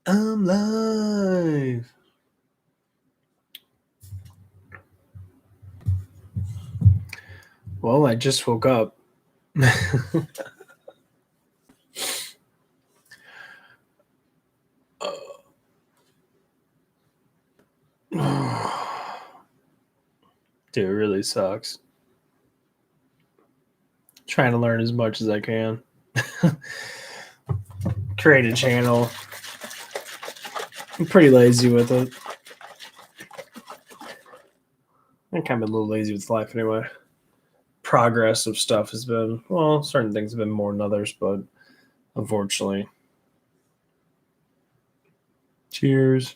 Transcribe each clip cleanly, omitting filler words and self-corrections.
I'm live. Well, I just woke up. Dude, it really sucks. Trying to learn as much as I can. Create a channel. I'm pretty lazy with it. I'm kind of a little lazy with life anyway. Progress of stuff has been, well, certain things have been more than others, but unfortunately. Cheers.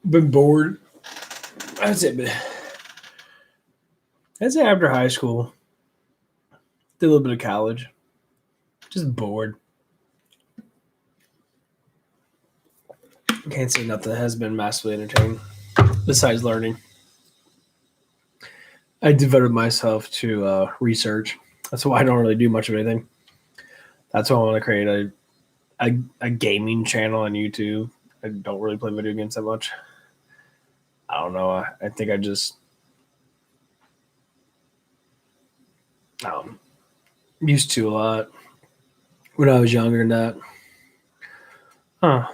Been bored. That's it. I'd say after high school, did a little bit of college. Just bored. Can't say nothing has been massively entertaining besides learning. I devoted myself to research. That's why I don't really do much of anything. That's why I want to create a gaming channel on YouTube. I don't really play video games that much. I don't know. I think I just used to a lot when I was younger than that. Huh.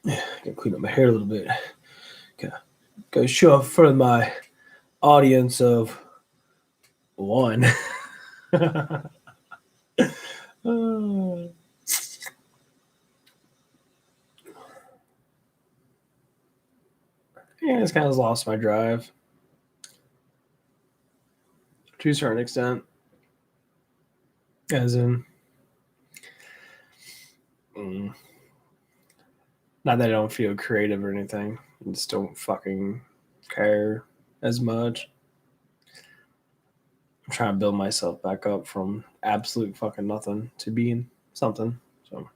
Gotta clean up my hair a little bit. Go show up for my audience of one. Yeah, it's kind of lost my drive to a certain extent. As in, not that I don't feel creative or anything. I just don't fucking care as much. I'm trying to build myself back up from absolute fucking nothing to being something. So.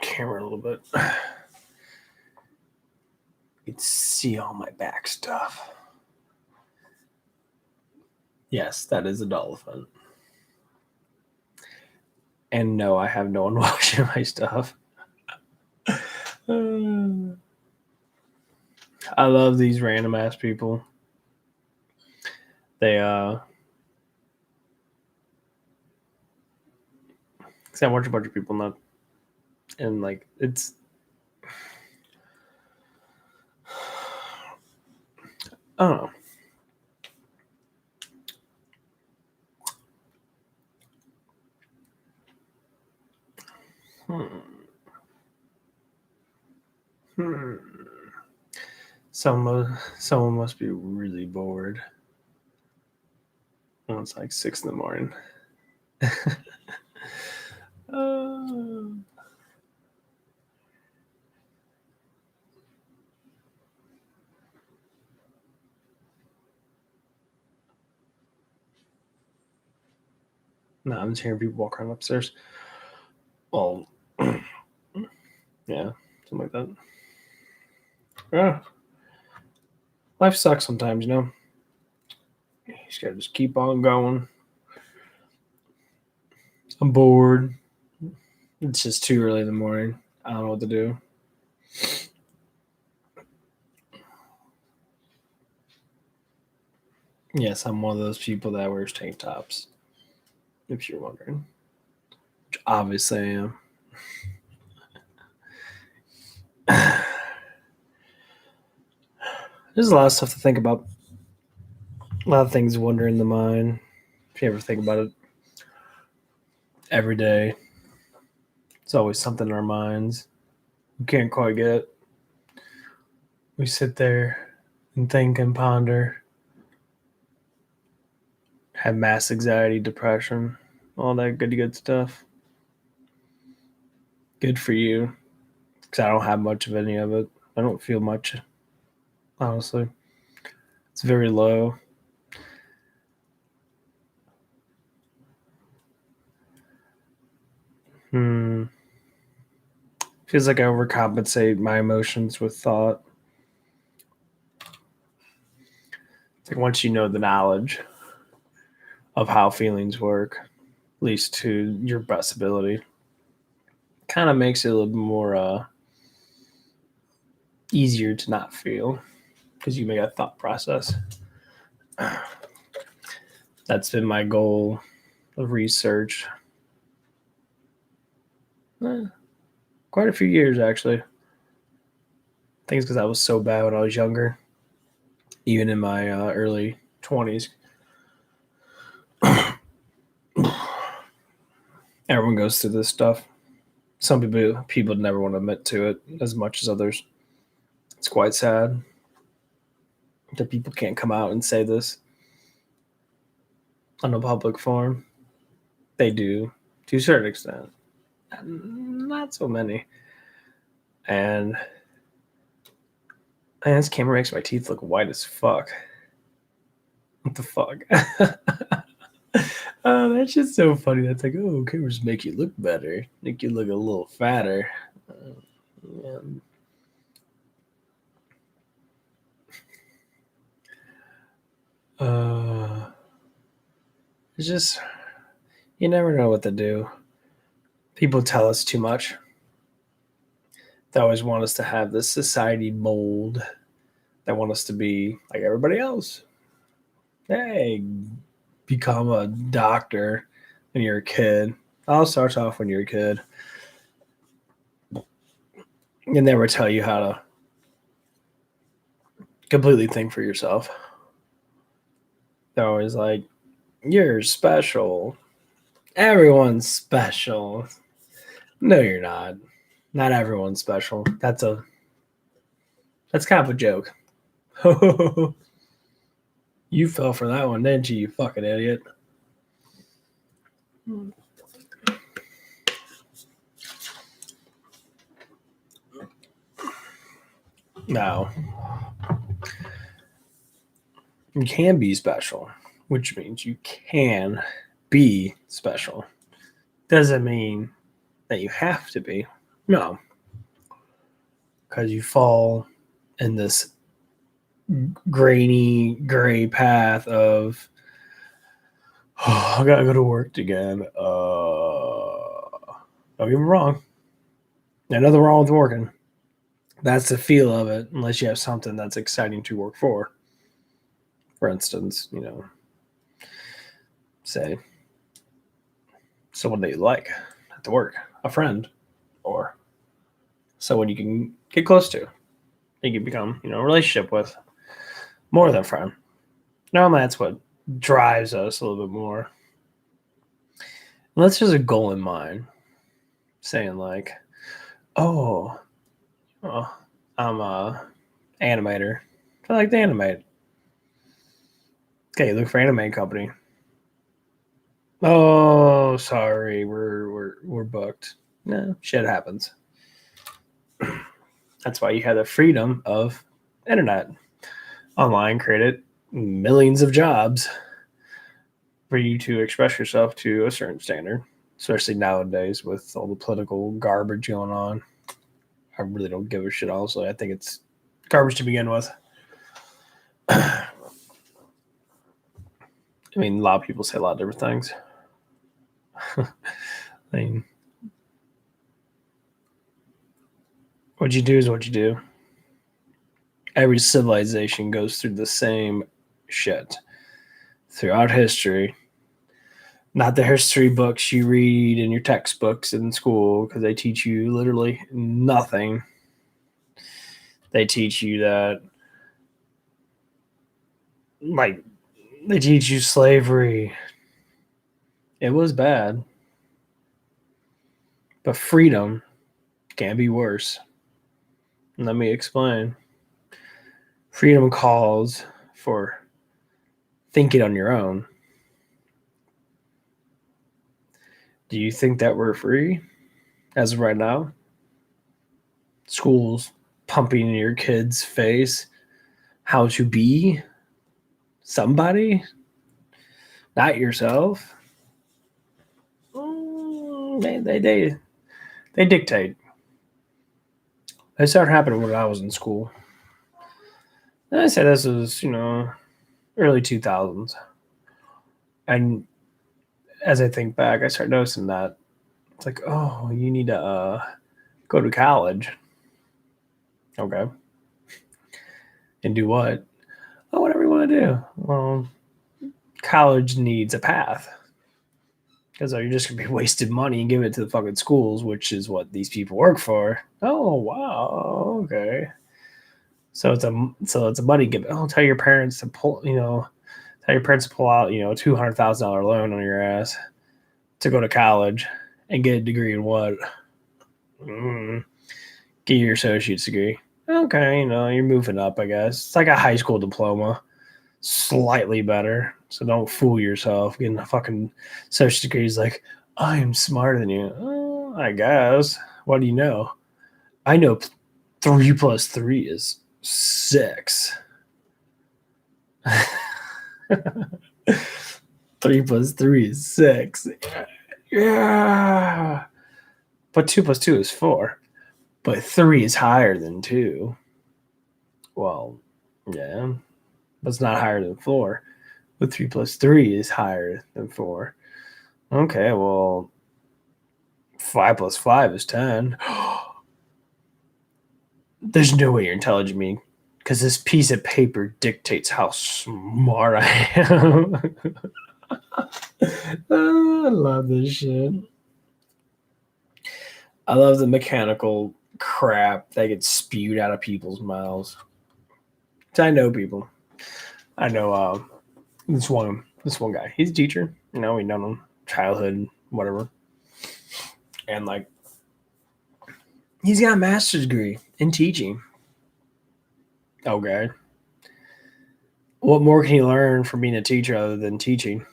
Camera a little bit. You can see all my back stuff. Yes, that is a dolphin. And no, I have no one watching my stuff. I love these random ass people. They cause I watch a bunch of people not, and like it's I don't know. Someone must be really bored. Oh, it's like 6 in the morning. No, I'm just hearing people walk around upstairs. Well, yeah, something like that. Yeah. Life sucks sometimes, you know? You just gotta just keep on going. I'm bored. It's just too early in the morning. I don't know what to do. Yes, I'm one of those people that wears tank tops, if you're wondering. Which obviously I am. There's a lot of stuff to think about. A lot of things wandering the mind. If you ever think about it every day, it's always something in our minds. We can't quite get it. We sit there and think and ponder, have mass anxiety, depression, all that good stuff. Good for you, because I don't have much of any of it. I don't feel much, honestly. It's very low. Feels like I overcompensate my emotions with thought. It's like once you know the knowledge of how feelings work, at least to your best ability, kind of makes it a little bit more easier to not feel because you make a thought process. That's been my goal of research. Quite a few years, actually. I think it's because I was so bad when I was younger, even in my early 20s. Everyone goes through this stuff. Some people never want to admit to it as much as others. It's quite sad that people can't come out and say this on a public forum. They do, to a certain extent. Not so many. And this camera makes my teeth look white as fuck. What the fuck? Oh, that's just so funny. That's like, oh, cameras make you look better, make you look a little fatter. Yeah. It's just, you never know what to do. People tell us too much. They always want us to have this society mold. They want us to be like everybody else. Hey, become a doctor when you're a kid. All starts off when you're a kid. And never tell you how to completely think for yourself. They're always like, you're special. Everyone's special. No, you're not. Not everyone's special. That's kind of a joke. You fell for that one, didn't you, you fucking idiot? No. You can be special, which means you can be special. Doesn't mean that you have to be. No. Because you fall in this grainy, gray path of, oh, I gotta go to work again. Don't get me wrong. There's nothing wrong with working. That's the feel of it, unless you have something that's exciting to work for. For instance, say someone that you like at the work, a friend, or someone you can get close to, you can become, a relationship with, more than a friend. Normally, that's what drives us a little bit more. And that's just a goal in mind, saying like, oh, I'm a animator. I like to animate. Okay, look for anime company. Oh, sorry, we're booked. No, shit happens. That's why you have the freedom of internet. Online created millions of jobs for you to express yourself to a certain standard, especially nowadays with all the political garbage going on. I really don't give a shit, honestly. I think it's garbage to begin with. I mean, a lot of people say a lot of different things. I mean, what you do is what you do. Every civilization goes through the same shit throughout history. Not the history books you read in your textbooks in school because they teach you literally nothing. They teach you that, like, they teach you slavery. It was bad. But freedom can be worse. Let me explain. Freedom calls for thinking on your own. Do you think that we're free as of right now? Schools pumping in your kid's face how to be somebody, not yourself. They dictate. It started happening when I was in school. And I said this was, early 2000s. And as I think back, I start noticing that it's like, oh, you need to go to college. Okay. And do what? Oh, whatever you want to do. Well, college needs a path. Because you're just gonna be wasting money and giving it to the fucking schools, which is what these people work for. Oh wow, okay. So it's a money give. Oh, tell your parents to pull out $200,000 loan on your ass to go to college and get a degree in what? Get your associate's degree. Okay, you're moving up. I guess it's like a high school diploma, slightly better. So don't fool yourself. Getting a fucking associate's degree is like, I am smarter than you. I guess. What do you know? I know 3 plus 3 is 6. 3 plus 3 is 6. Yeah. But 2 plus 2 is 4. But 3 is higher than 2. Well, yeah. But it's not higher than 4. But 3 plus 3 is higher than 4. Okay, well, 5 plus 5 is 10. There's no way you're intelligent me, because this piece of paper dictates how smart I am. I love this shit. I love the mechanical crap that gets spewed out of people's mouths. I know people. I know this one guy. He's a teacher. We know him, childhood, whatever. And he's got a master's degree in teaching. Okay. What more can you learn from being a teacher other than teaching?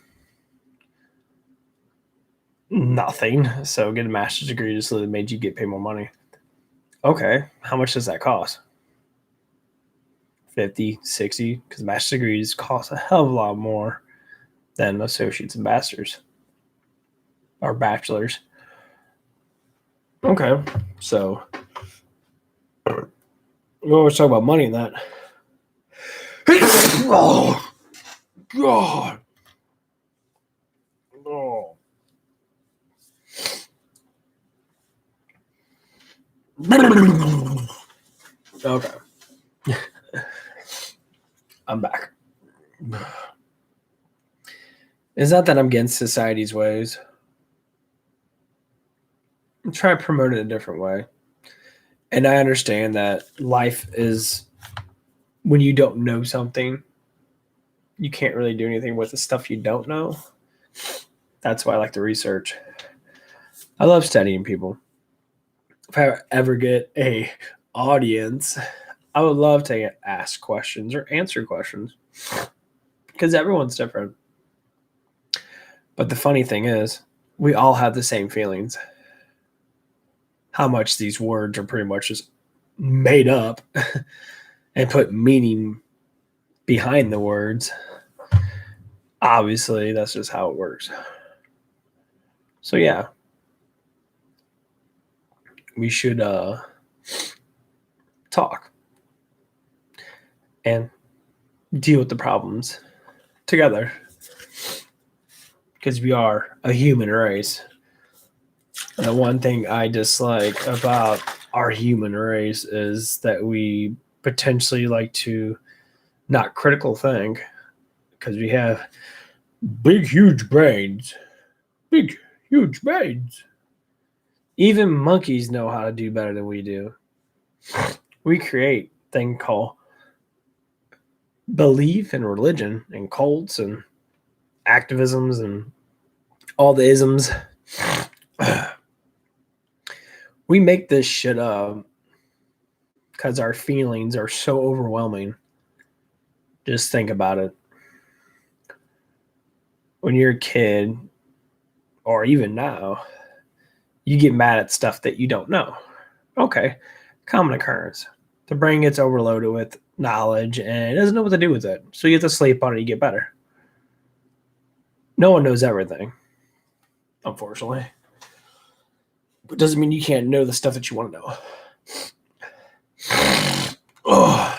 Nothing. So get a master's degree just so that made you get paid more money. Okay. How much does that cost? 50, 60? Because master's degrees cost a hell of a lot more than associates and masters or bachelors. Okay. So we always talk about money in that. Oh, God. Oh. Okay. I'm back. It's not that I'm against society's ways. I'm trying to promote it a different way. And I understand that life is, when you don't know something, you can't really do anything with the stuff you don't know. That's why I like to research. I love studying people. If I ever get a audience, I would love to ask questions or answer questions, because everyone's different. But the funny thing is, we all have the same feelings. How much these words are pretty much just made up and put meaning behind the words. Obviously, that's just how it works. So yeah, we should talk and deal with the problems together, because we are a human race. The one thing I dislike about our human race is that we potentially like to not critical think, because we have big, huge brains. Big, huge brains. Even monkeys know how to do better than we do. We create a thing called belief and religion and cults and activisms and all the isms. We make this shit up because our feelings are so overwhelming. Just think about it. When you're a kid, or even now, you get mad at stuff that you don't know. Okay, common occurrence. The brain gets overloaded with knowledge and it doesn't know what to do with it. So you have to sleep on it, you get better. No one knows everything, unfortunately. But it doesn't mean you can't know the stuff that you want to know. Oh.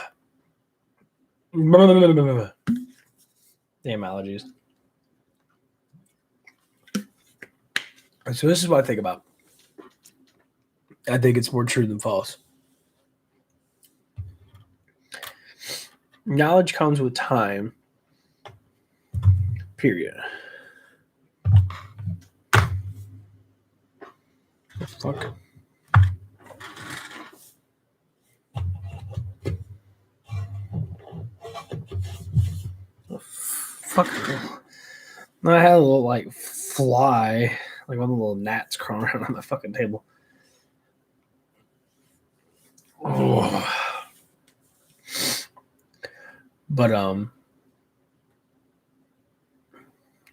Damn allergies. So this is what I think about. I think it's more true than false. Knowledge comes with time. Period. Fuck. Fuck. No, I had a little like fly, like one of the little gnats crawling around on my fucking table. Oh. But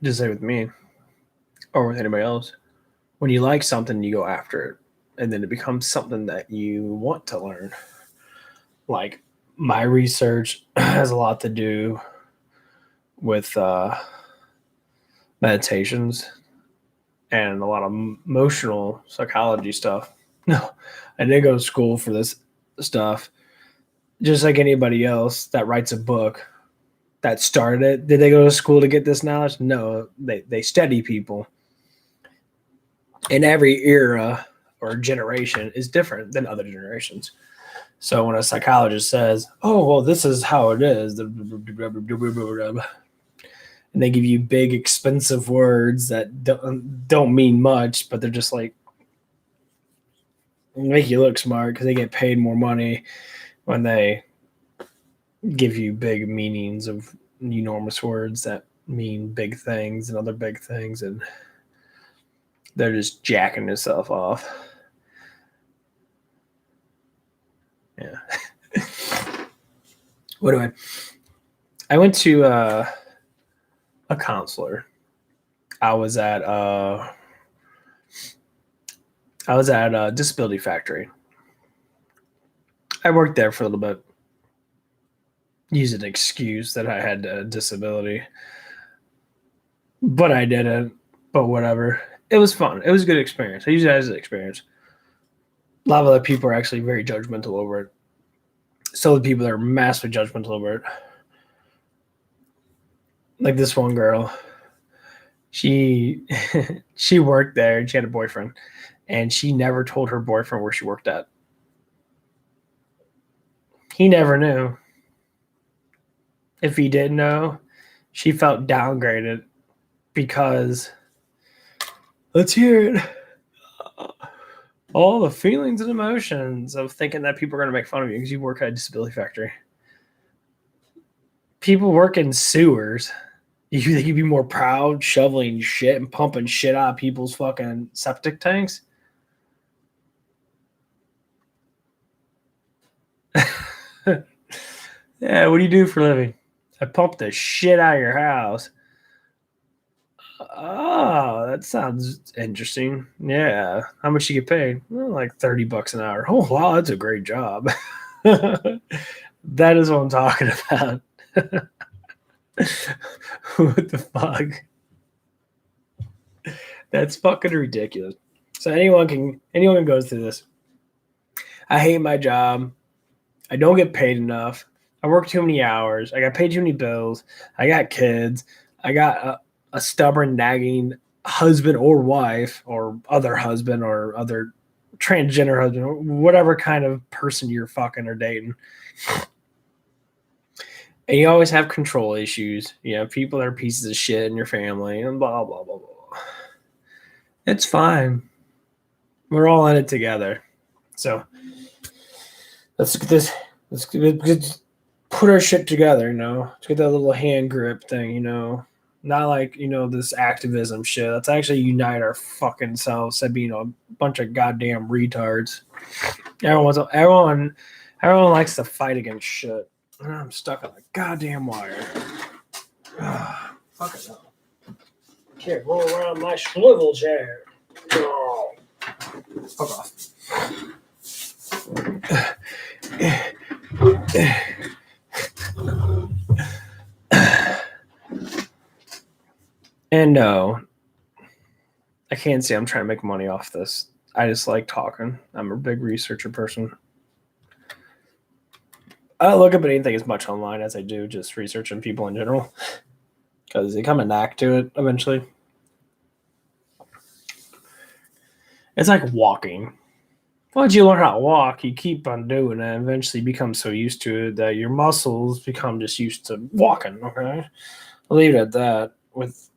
just say with me or with anybody else, when you like something, you go after it, and then it becomes something that you want to learn. Like my research has a lot to do with meditations and a lot of emotional psychology stuff. No, I didn't go to school for this stuff. Just like anybody else that writes a book that started it. Did they go to school to get this knowledge? No, they study people. And every era or generation is different than other generations. So when a psychologist says, "Oh, well, this is how it is," and they give you big, expensive words that don't mean much, but they're just like make you look smart because they get paid more money when they give you big meanings of enormous words that mean big things and other big things, and they're just jacking themselves off. Yeah. What do I went to a counselor. I was at a disability factory. I worked there for a little bit. Use an excuse that I had a disability, but I didn't. But whatever. It was fun. It was a good experience. I use it as an experience. A lot of other people are actually very judgmental over it. So the people that are massively judgmental over it. Like this one girl, she she worked there and she had a boyfriend, and she never told her boyfriend where she worked at. He never knew. If he did know, she felt downgraded because let's hear it. All the feelings and emotions of thinking that people are going to make fun of you because you work at a disability factory. People work in sewers. You think you'd be more proud shoveling shit and pumping shit out of people's fucking septic tanks? Yeah, what do you do for a living? I pump the shit out of your house. Oh, that sounds interesting. Yeah. How much you get paid? Well, like $30 an hour. Oh, wow, that's a great job. That is what I'm talking about. What the fuck? That's fucking ridiculous. So anyone can go through this. I hate my job. I don't get paid enough. I work too many hours. I got paid too many bills. I got kids. I got a stubborn, nagging husband or wife or other husband or other transgender husband or whatever kind of person you're fucking or dating. And you always have control issues. You know, people that are pieces of shit in your family and blah, blah, blah, blah. It's fine. We're all in it together. So let's get this. Let's put our shit together, you know. Let's get that little hand grip thing, you know. Not like, you know, this activism shit. Let's actually unite our fucking selves instead of being a bunch of goddamn retards. Everyone likes to fight against shit. I'm stuck on a goddamn wire. Fuck it up. Can't roll around my swivel chair. Oh. Fuck off. And no, I can't say I'm trying to make money off this. I just like talking. I'm a big researcher person. I don't look up anything as much online as I do just researching people in general, because you come a knack to it eventually. It's like walking. Once you learn how to walk, you keep on doing it. Eventually, you become so used to it that your muscles become just used to walking. Okay, I'll leave it at that. With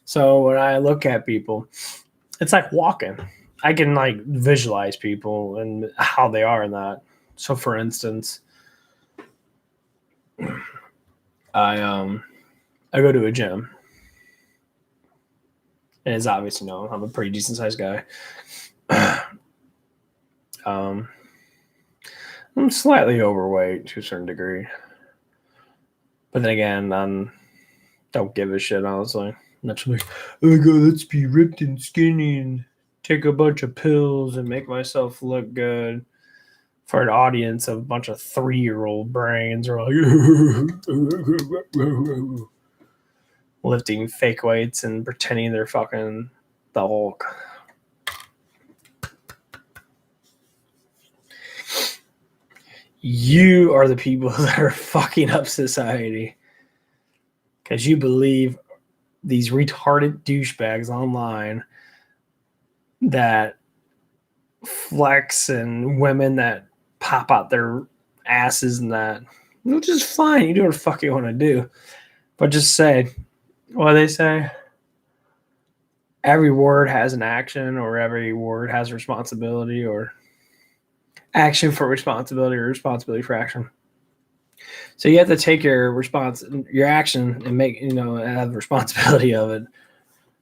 so when I look at people, it's like walking. I can like visualize people and how they are in that. So, for instance, I go to a gym, and it's obvious, I'm a pretty decent sized guy. um, I'm slightly overweight to a certain degree, but then again, don't give a shit, honestly. I'm not like, oh god, let's be ripped and skinny and take a bunch of pills and make myself look good for an audience of a bunch of 3-year-old brains are like lifting fake weights and pretending they're fucking the Hulk. You are the people that are fucking up society because you believe these retarded douchebags online that flex and women that pop out their asses and that, which is fine. You do what the fuck you want to do. But just say, what do they say? Every word has an action, or every word has responsibility, or action for responsibility, or responsibility for action. So you have to take your action, and make have the responsibility of it.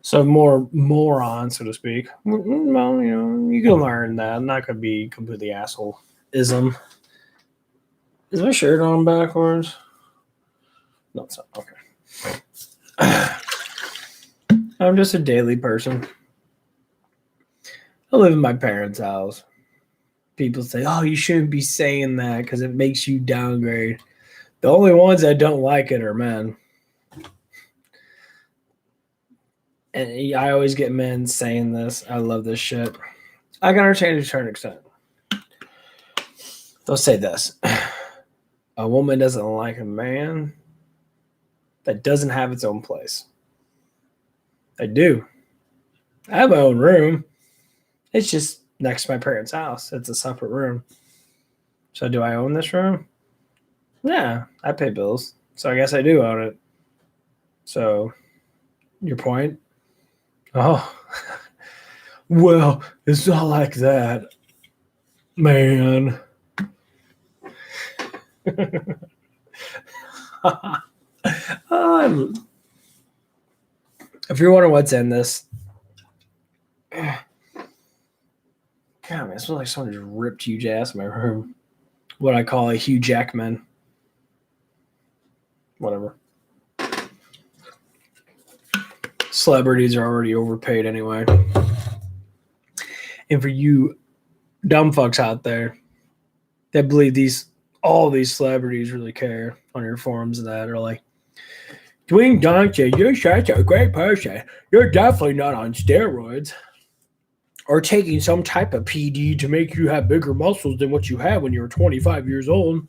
So more moron, so to speak. Well, you can learn that. I'm not gonna be completely asshole-ism. Is my shirt on backwards? No, it's not. Okay. I'm just a daily person. I live in my parents' house. People say, oh, you shouldn't be saying that because it makes you downgrade. The only ones that don't like it are men. And I always get men saying this. I love this shit. I can understand it to a certain extent. They'll say this. A woman doesn't like a man that doesn't have its own place. I do. I have my own room. It's just next to my parents' house. It's a separate room. So do I own this room? Yeah, I pay bills. So I guess I do own it. So your point? Oh, well, it's not like that, man. If you're wondering what's in this, God, man, it smells like someone just ripped huge ass in my room. What I call a Hugh Jackman. Whatever. Celebrities are already overpaid anyway. And for you dumb fucks out there that believe all these celebrities really care on your forums and that are like, Dwayne Johnson, you're such a great person. You're definitely not on steroids or taking some type of PD to make you have bigger muscles than what you had when you were 25 years old.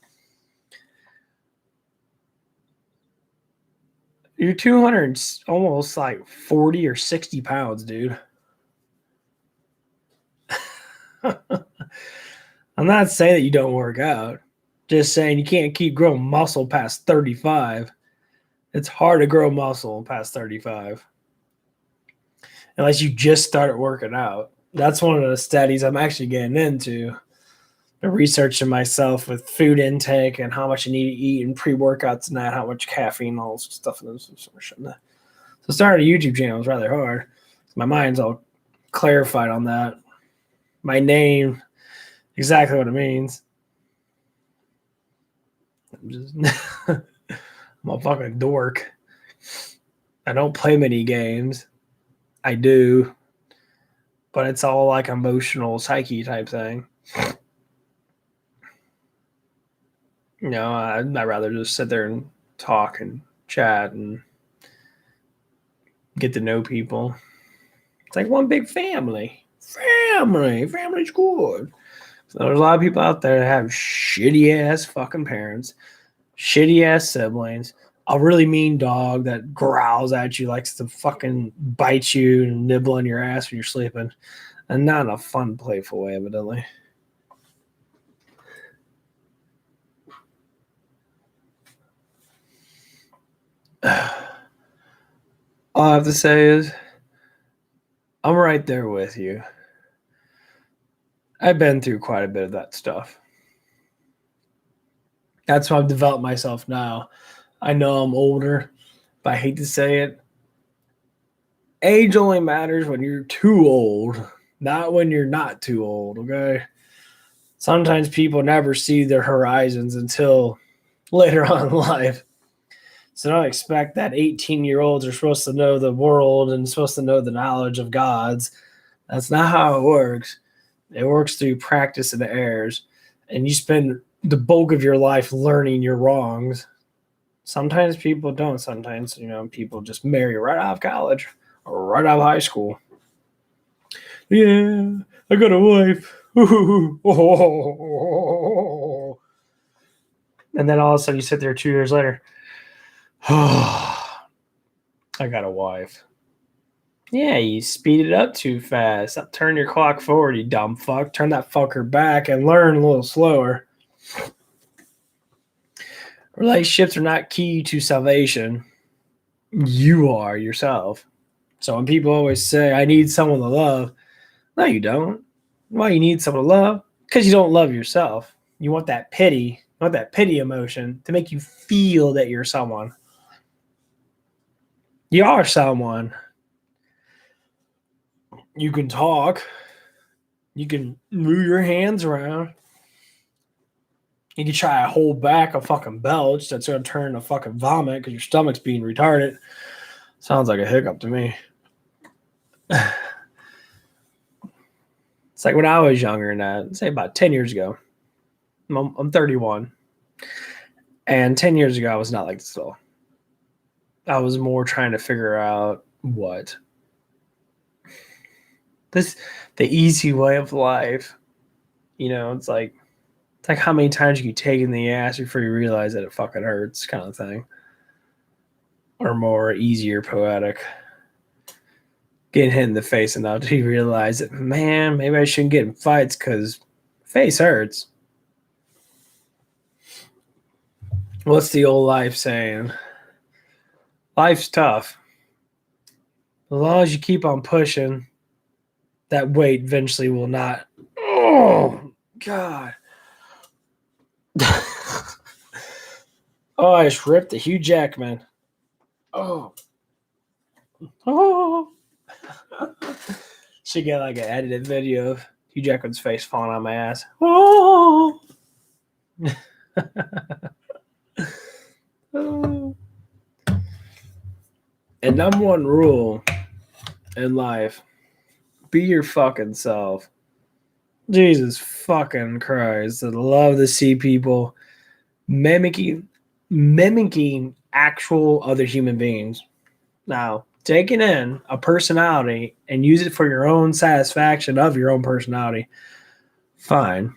You're 200, almost like 40 or 60 pounds, dude. I'm not saying that you don't work out. Just saying you can't keep growing muscle past 35. It's hard to grow muscle past 35. Unless you just started working out. That's one of the studies I'm actually getting into. Researching myself with food intake and how much I need to eat and pre-workouts and that, how much caffeine, all this stuff. And this sort of shit. So starting a YouTube channel is rather hard. My mind's all clarified on that. My name, exactly what it means. I'm a fucking dork. I don't play many games. I do. But it's all like emotional psyche type thing. I'd rather just sit there and talk and chat and get to know people. It's like one big family. Family's good. So there's a lot of people out there that have shitty ass fucking parents, shitty ass siblings, a really mean dog that growls at you, likes to fucking bite you and nibble on your ass when you're sleeping. And not in a fun, playful way, evidently. All I have to say is, I'm right there with you. I've been through quite a bit of that stuff. That's why I've developed myself now. I know I'm older, but I hate to say it. Age only matters when you're too old, not when you're not too old, okay? Sometimes people never see their horizons until later on in life. So don't expect that 18-year-olds are supposed to know the world and supposed to know the knowledge of gods. That's not how it works. It works through practice and errors. And you spend the bulk of your life learning your wrongs. Sometimes people don't. Sometimes, people just marry right out of college or right out of high school. Yeah, I got a wife. And then all of a sudden you sit there 2 years later. I got a wife. Yeah, you speed it up too fast. Turn your clock forward, you dumb fuck. Turn that fucker back and learn a little slower. Relationships are not key to salvation. You are yourself. So when people always say, I need someone to love, no, you don't. Why you need someone to love? Because you don't love yourself. You want that pity. You want that pity emotion to make you feel that you're someone. You are someone. You can talk. You can move your hands around. You can try to hold back a fucking belch that's going to turn to fucking vomit because your stomach's being retarded. Sounds like a hiccup to me. It's like when I was younger and that, say about 10 years ago. I'm 31. And 10 years ago, I was not like this at all. I was more trying to figure out what. The easy way of life. It's like how many times you take in the ass before you realize that it fucking hurts, kind of thing. Or more easier poetic. Getting hit in the face enough to realize that, man, maybe I shouldn't get in fights because face hurts. What's the old life saying? Life's tough. As long as you keep on pushing, that weight eventually will not. Oh, God. Oh, I just ripped the Hugh Jackman. Oh. Should get like an edited video of Hugh Jackman's face falling on my ass. Oh. And number one rule in life, be your fucking self. Jesus fucking Christ. I love to see people mimicking actual other human beings. Now, taking in a personality and use it for your own satisfaction of your own personality, fine.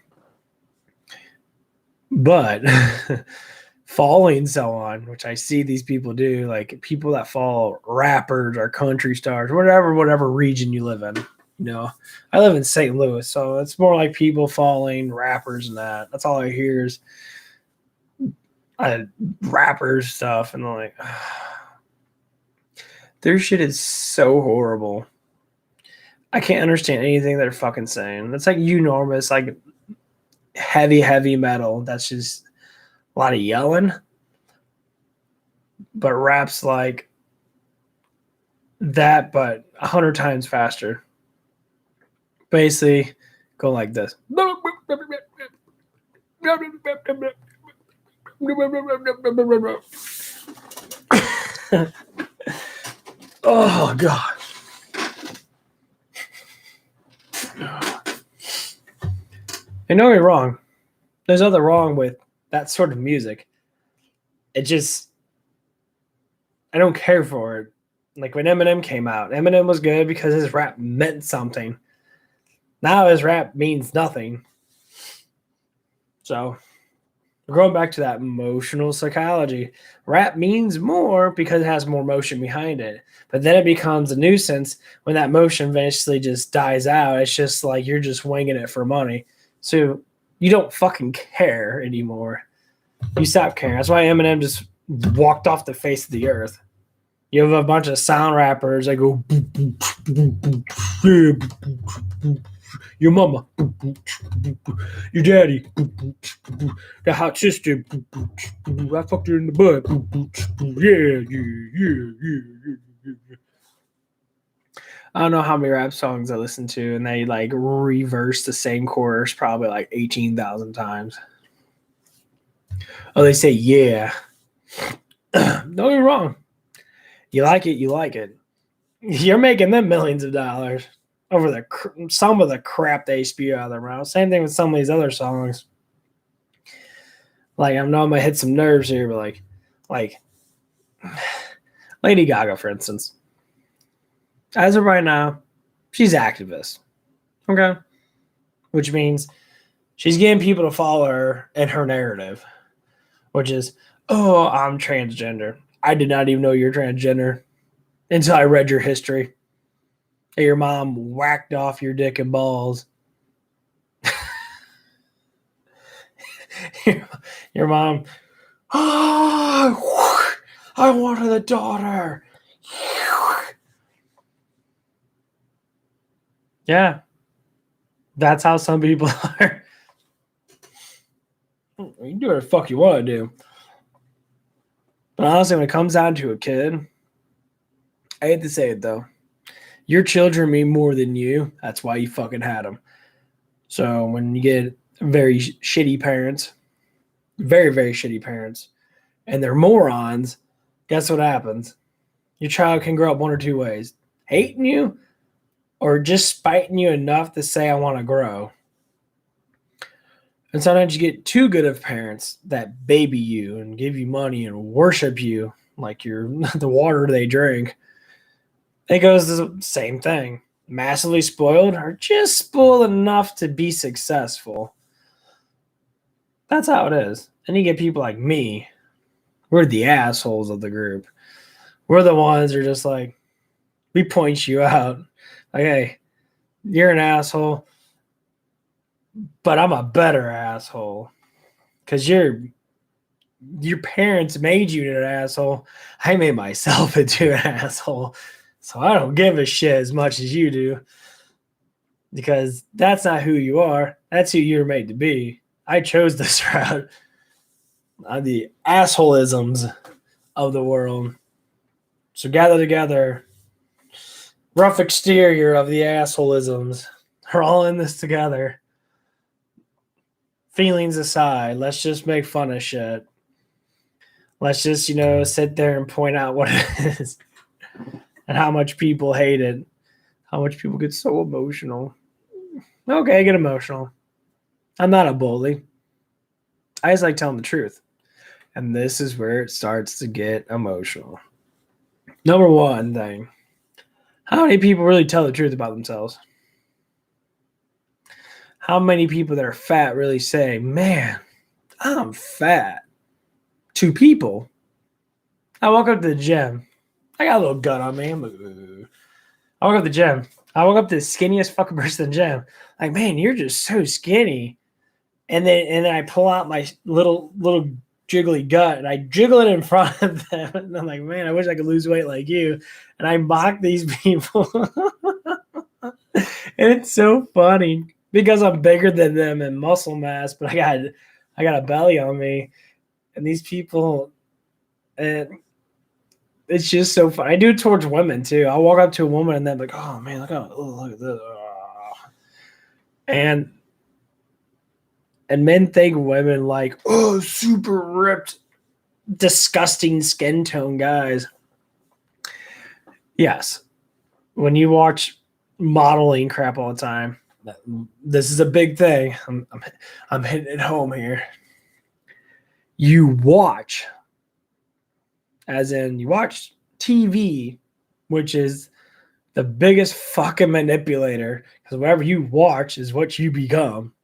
But following someone, which I see these people do, like people that follow rappers or country stars, whatever region you live in. I live in St. Louis, so it's more like people following rappers and that. That's all I hear is rappers stuff, and I'm like, their shit is so horrible. I can't understand anything they're fucking saying. It's like enormous, like heavy metal. That's just a lot of yelling. But rap's like that, but 100 times faster. Basically, go like this. Oh, God. And don't get me wrong. There's nothing wrong with that sort of music. It just, I don't care for it. Like when Eminem came out, Eminem was good because his rap meant something. Now his rap means nothing. So going back to that emotional psychology, rap means more because it has more motion behind it. But then it becomes a nuisance when that motion eventually just dies out. It's just like you're just winging it for money. So you don't fucking care anymore. You stop caring. That's why Eminem just walked off the face of the earth. You have a bunch of sound rappers that go, your mama, your daddy, the hot sister, I fucked her in the butt. Yeah. I don't know how many rap songs I listen to, and they like reverse the same chorus probably like 18,000 times. Oh, they say, yeah. Don't get me wrong. You like it, you like it. You're making them millions of dollars over some of the crap they spew out of their mouth. Same thing with some of these other songs. Like, I know I'm gonna hit some nerves here, but like Lady Gaga, for instance. As of right now, she's activist. Okay? Which means she's getting people to follow her in her narrative, which is, oh, I'm transgender. I did not even know you're transgender until I read your history. And your mom whacked off your dick and balls. your mom, oh, I wanted a daughter. Yeah. That's how some people are. You can do whatever the fuck you want to do. But honestly, when it comes down to a kid, I hate to say it though, your children mean more than you. That's why you fucking had them. So when you get very shitty parents, very, very shitty parents, and they're morons, guess what happens? Your child can grow up one or two ways. Hating you or just spiting you enough to say, I want to grow. And sometimes you get too good of parents that baby you and give you money and worship you like you're the water they drink. It goes the same thing. Massively spoiled or just spoiled enough to be successful. That's how it is. And you get people like me. We're the assholes of the group. We're the ones who are just like, we point you out. Like, hey, you're an asshole, but I'm a better asshole. Because your parents made you an asshole. I made myself into an asshole. So I don't give a shit as much as you do. Because that's not who you are. That's who you're made to be. I chose this route. The assholeisms of the world. So gather together. Rough exterior of the assholeisms. We're all in this together. Feelings aside, let's just make fun of shit. Let's just, sit there and point out what it is. And how much people hate it. How much people get so emotional. Okay, get emotional. I'm not a bully. I just like telling the truth. And this is where it starts to get emotional. Number one thing. How many people really tell the truth about themselves? How many people that are fat really say, man, I'm fat? To people. I walk up to the gym. I got a little gut on me. I walk up to the gym. I walk up to the skinniest fucking person in the gym. Like, man, you're just so skinny. And then I pull out my little jiggly gut and I jiggle it in front of them. And I'm like, man, I wish I could lose weight like you. And I mock these people. And it's so funny because I'm bigger than them in muscle mass, but I got a belly on me. And these people, and it's just so fun. I do it towards women too. I'll walk up to a woman and they're like, oh man, look at this. And men think women like, oh, super ripped, disgusting skin tone guys. Yes. When you watch modeling crap all the time, this is a big thing. I'm hitting it home here. You watch, as in you watch TV, which is the biggest fucking manipulator, because whatever you watch is what you become.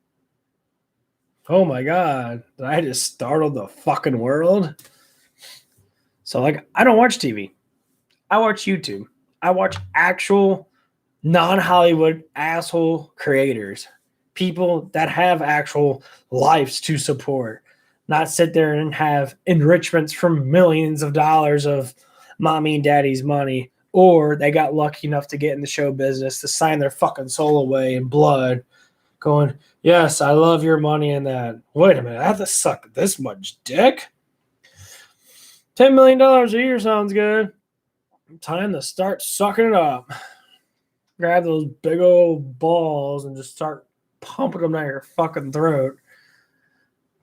Oh my God. Did I just startled the fucking world? So, like, I don't watch TV. I watch YouTube. I watch actual non Hollywood asshole creators, people that have actual lives to support, not sit there and have enrichments from millions of dollars of mommy and daddy's money, or they got lucky enough to get in the show business to sign their fucking soul away in blood, going, yes, I love your money and that. Wait a minute, I have to suck this much dick? $10 million a year sounds good. Time to start sucking it up. Grab those big old balls and just start pumping them down your fucking throat.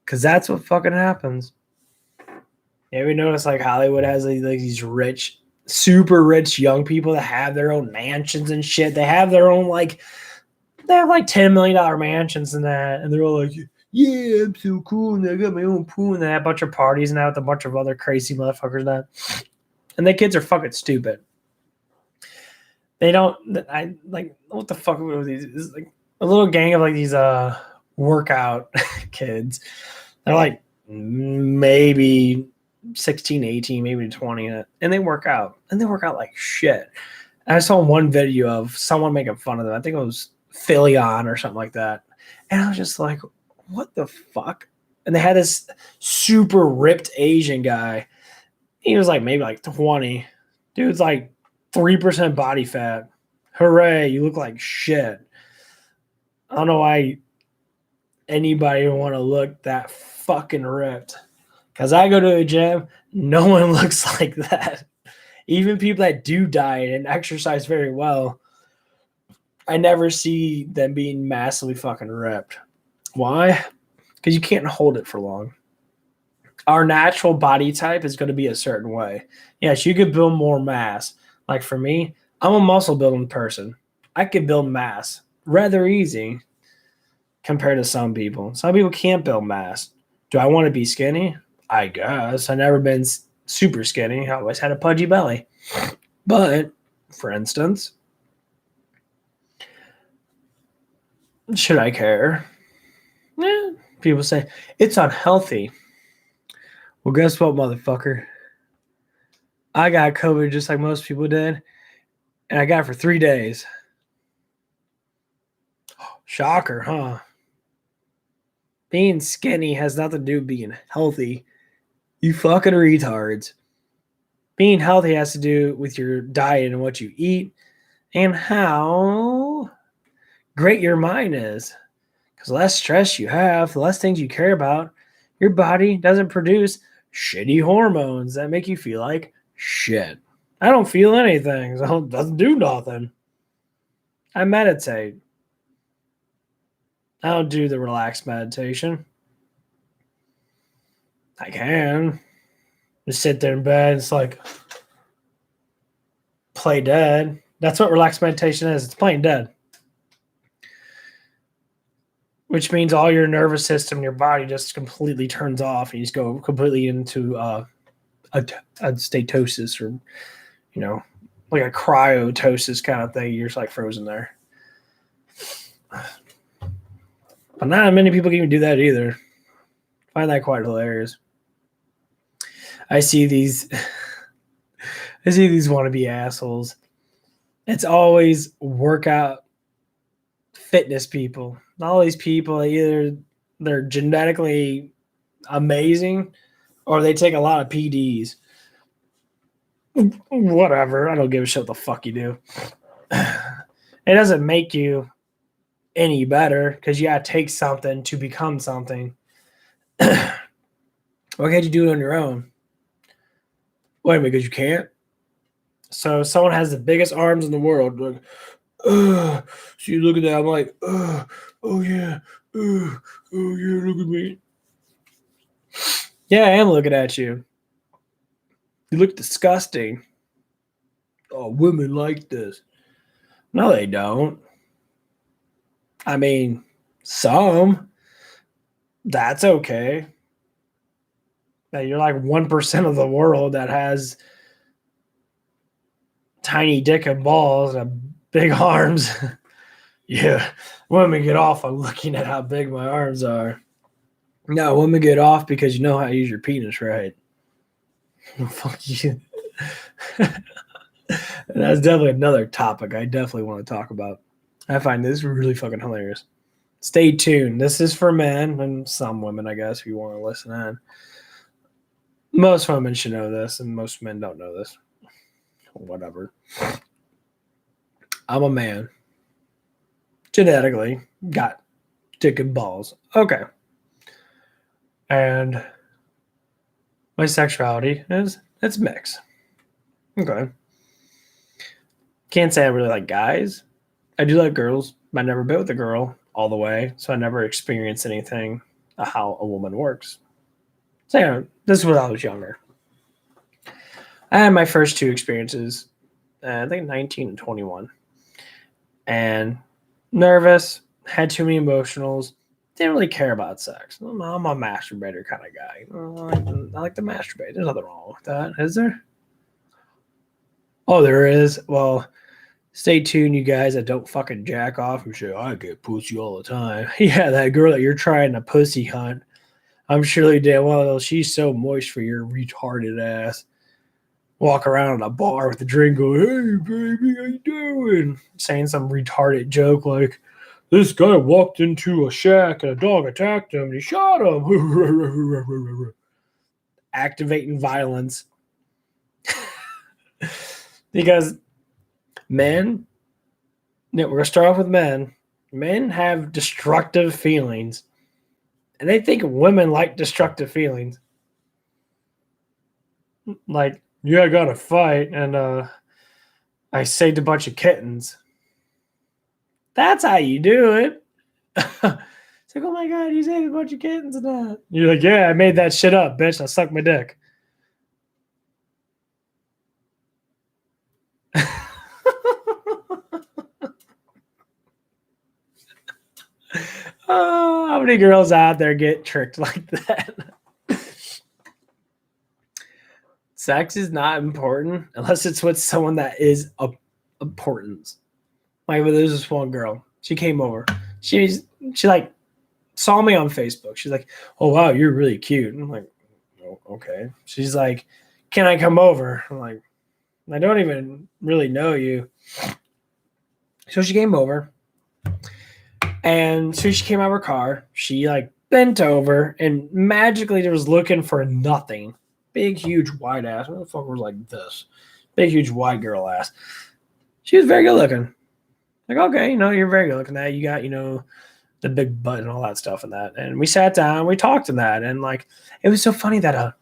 Because that's what fucking happens. Yeah, we notice like Hollywood has like these rich, super rich young people that have their own mansions and shit. They have their own they have like $10 million mansions and that. And they're all like, yeah, I'm so cool. And I got my own pool. And they have a bunch of parties and that with a bunch of other crazy motherfuckers and that. And the kids are fucking stupid. They don't. I like what the fuck were these? It's like a little gang of like these workout kids. They're like maybe 16, 18, maybe 20, and they work out. And they work out like shit. And I saw one video of someone making fun of them. I think it was Philion or something like that. And I was just like, what the fuck? And they had this super ripped Asian guy. He was like maybe like 20. Dude's like 3% body fat. Hooray, you look like shit. I don't know why anybody would want to look that fucking ripped. Because I go to a gym, no one looks like that. Even people that do diet and exercise very well, I never see them being massively fucking ripped. Why? Because you can't hold it for long. Our natural body type is going to be a certain way. Yes, you could build more mass. Like for me, I'm a muscle building person. I could build mass rather easy compared to some people. Some people can't build mass. Do I want to be skinny? I guess. I've never been super skinny. I always had a pudgy belly. But, for instance, should I care? Yeah. People say, it's unhealthy. Well, guess what, motherfucker? I got COVID just like most people did, and I got it for 3 days. Shocker, huh? Being skinny has nothing to do with being healthy. You fucking retards. Being healthy has to do with your diet and what you eat and how great your mind is. Because the less stress you have, the less things you care about, your body doesn't produce shitty hormones that make you feel like shit. I don't feel anything, so it doesn't do nothing. I meditate. I don't do the relaxed meditation. I can. Just sit there in bed. It's like play dead. That's what relaxed meditation is. It's playing dead. Which means all your nervous system, your body just completely turns off. And you just go completely into a statosis or, like a cryotosis kind of thing. You're just like frozen there. But not many people can even do that either. I find that quite hilarious. I see these wannabe assholes. It's always workout fitness people. All these people, either they're genetically amazing or they take a lot of PDs. Whatever. I don't give a shit what the fuck you do. It doesn't make you any better because you gotta take something to become something. Why can't you do it on your own? Wait a minute, because you can't? So someone has the biggest arms in the world. Like, so you look at that, I'm like, oh yeah, oh yeah, look at me. Yeah, I am looking at you. You look disgusting. Oh, women like this. No, they don't. I mean, some. That's okay. Now, you're like 1% of the world that has tiny dick and balls and big arms. Yeah, women get off on looking at how big my arms are. No, women get off because you know how to use your penis, right? Fuck you. That's definitely another topic I definitely want to talk about. I find this really fucking hilarious. Stay tuned. This is for men and some women, I guess, if you want to listen in. Most women should know this, and most men don't know this. Whatever. I'm a man. Genetically, got dick and balls. Okay. And my sexuality is it's mixed. Okay. Can't say I really like guys. I do like girls. I never been with a girl all the way, so I never experienced anything how a woman works. So yeah, this is when I was younger. I had my first two experiences, I think 19 and 21, and nervous, had too many emotionals, didn't really care about sex. I'm a masturbator kind of guy. I like to masturbate. There's nothing wrong with that, is there? Oh, there is. Well, stay tuned, you guys that don't fucking jack off and say, I get pussy all the time. Yeah, that girl that you're trying to pussy hunt, I'm surely damn well, she's so moist for your retarded ass. Walk around in a bar with a drink going, hey, baby, how you doing? Saying some retarded joke like, this guy walked into a shack and a dog attacked him and he shot him. Activating violence. Because men, we're going to start off with men. Men have destructive feelings. And they think women like destructive feelings. Like, yeah, I got to fight. And I saved a bunch of kittens. That's how you do it. It's like, oh my God, you saved a bunch of kittens and that. You're like, yeah, I made that shit up, bitch. I sucked my dick. Oh, how many girls out there get tricked like that? Sex is not important unless it's with someone that is of importance. Like, there's this one girl. She came over. She like saw me on Facebook. She's like, "Oh wow, you're really cute." And I'm like, "Oh, okay." She's like, "Can I come over?" I'm like, "I don't even really know you." So she came over, and so she came out of her car. She like bent over and magically was looking for nothing. Big, huge, wide ass. What the fuck was like this? Big, huge, wide girl ass. She was very good looking. Like, okay, you're very good looking. That you got, the big butt and all that stuff and that. And we sat down, we talked in that, and like it was so funny that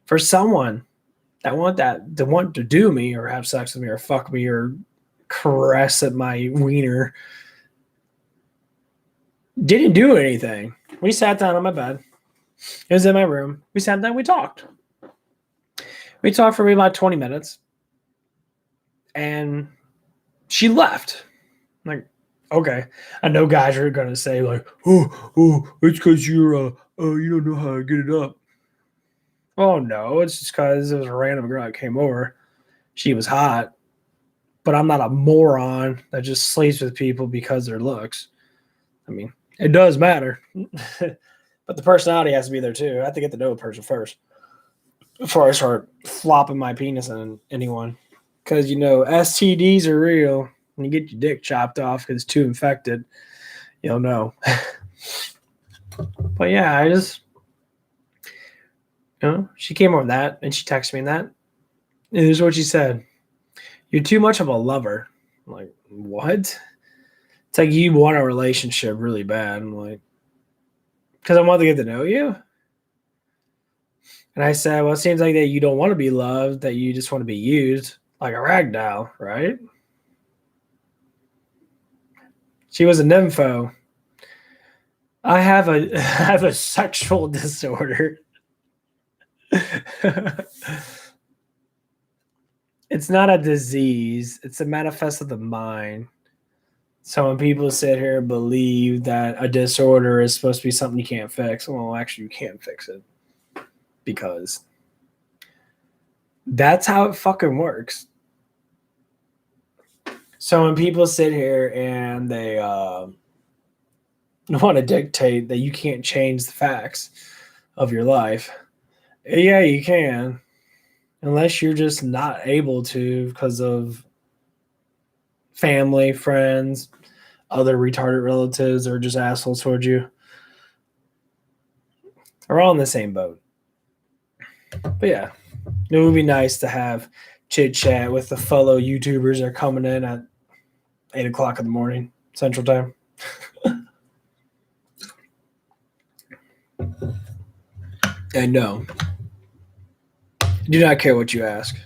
for someone that want to do me or have sex with me or fuck me or caress at my wiener didn't do anything. We sat down on my bed. It was in my room. We sat down, we talked. We talked for maybe about 20 minutes. And she left. I'm like, okay. I know guys are gonna say, like, oh, it's because you don't know how to get it up. Oh no, it's just because it was a random girl that came over. She was hot. But I'm not a moron that just sleeps with people because their looks. I mean, it does matter. But the personality has to be there too. I have to get to know a person first before I start flopping my penis on anyone. Because, STDs are real. When you get your dick chopped off because it's too infected, you'll know. But yeah, I just, she came over that and she texted me that. And this is what she said. You're too much of a lover. I'm like, what? It's like you want a relationship really bad. I'm like, because I want to get to know you. And I said, well, it seems like that you don't want to be loved, that you just want to be used like a rag doll, right? She was a nympho. I have a sexual disorder. It's not a disease. It's a manifest of the mind. So when people sit here and believe that a disorder is supposed to be something you can't fix, well, actually, you can't fix it. Because that's how it fucking works. So when people sit here and they want to dictate that you can't change the facts of your life. Yeah, you can, unless you're just not able to because of family, friends, other retarded relatives, or just assholes towards you. We're all in the same boat. But yeah, it would be nice to have chit chat with the fellow YouTubers that are coming in at 8 o'clock in the morning Central Time. And no, do not care what you ask,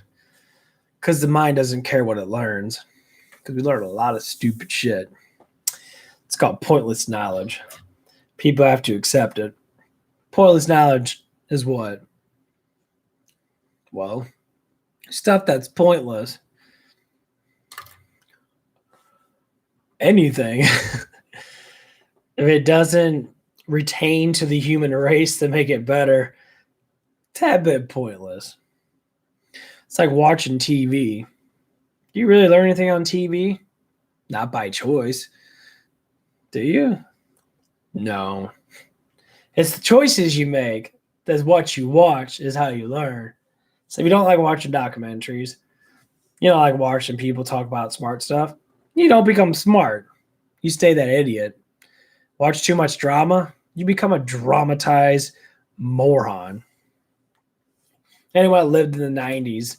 because the mind doesn't care what it learns. Because we learn a lot of stupid shit. It's called pointless knowledge. People have to accept it. Pointless knowledge is what? Well, stuff that's pointless. Anything. If it doesn't retain to the human race to make it better, tad bit pointless. It's like watching TV. Do you really learn anything on TV? Not by choice. Do you? No. It's the choices you make. That's what you watch is how you learn. So if you don't like watching documentaries, you don't like watching people talk about smart stuff, you don't become smart. You stay that idiot. Watch too much drama, you become a dramatized moron. Anyone that lived in the 90s,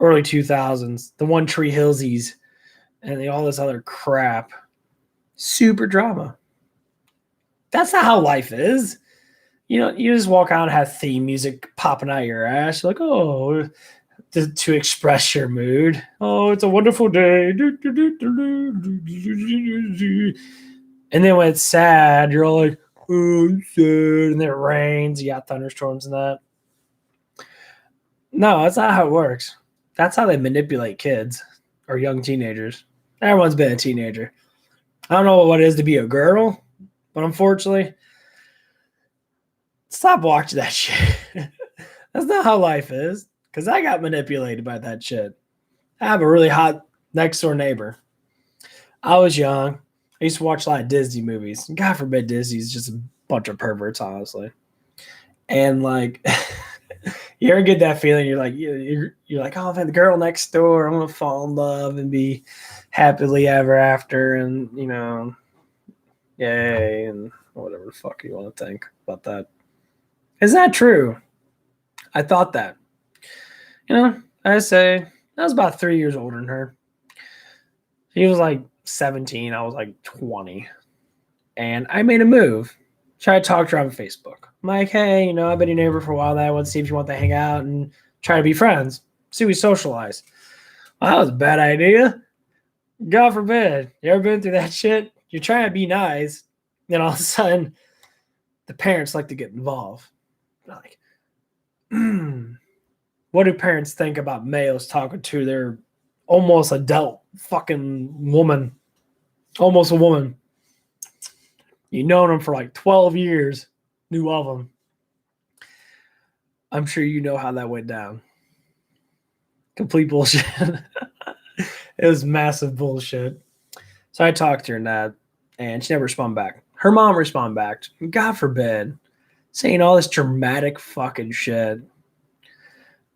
early 2000s, the One Tree Hillsies, and all this other crap, super drama. That's not how life is. You know, you just walk out and have theme music popping out your ass. You're like, oh, to express your mood. Oh, it's a wonderful day. And then when it's sad, you're all like, oh, I'm sad. And then it rains. You got thunderstorms and that. No, that's not how it works. That's how they manipulate kids or young teenagers. Everyone's been a teenager. I don't know what it is to be a girl, but unfortunately, stop watching that shit. That's not how life is. Because I got manipulated by that shit. I have a really hot next door neighbor. I was young. I used to watch a lot of Disney movies. God forbid Disney's just a bunch of perverts, honestly. And like, you ever get that feeling? You're like, you're like, oh man, the girl next door. I'm gonna fall in love and be happily ever after, and you know, yay, and whatever the fuck you want to think about that. Is that true? I thought that. You know, I say I was about 3 years older than her. She was like 17. I was like 20. And I made a move. Tried to talk to her on Facebook. I'm like, hey, you know, I've been your neighbor for a while now. I want to see if you want to hang out and try to be friends. See if we socialize. Well, that was a bad idea. God forbid. You ever been through that shit? You're trying to be nice. Then all of a sudden, the parents like to get involved. They're like, what do parents think about males talking to their almost adult fucking woman? Almost a woman. You've known them for like 12 years. Knew of them. I'm sure you know how that went down. Complete bullshit. It was massive bullshit. So I talked to her and that, and she never responded back. Her mom responded back. God forbid. Saying all this dramatic fucking shit.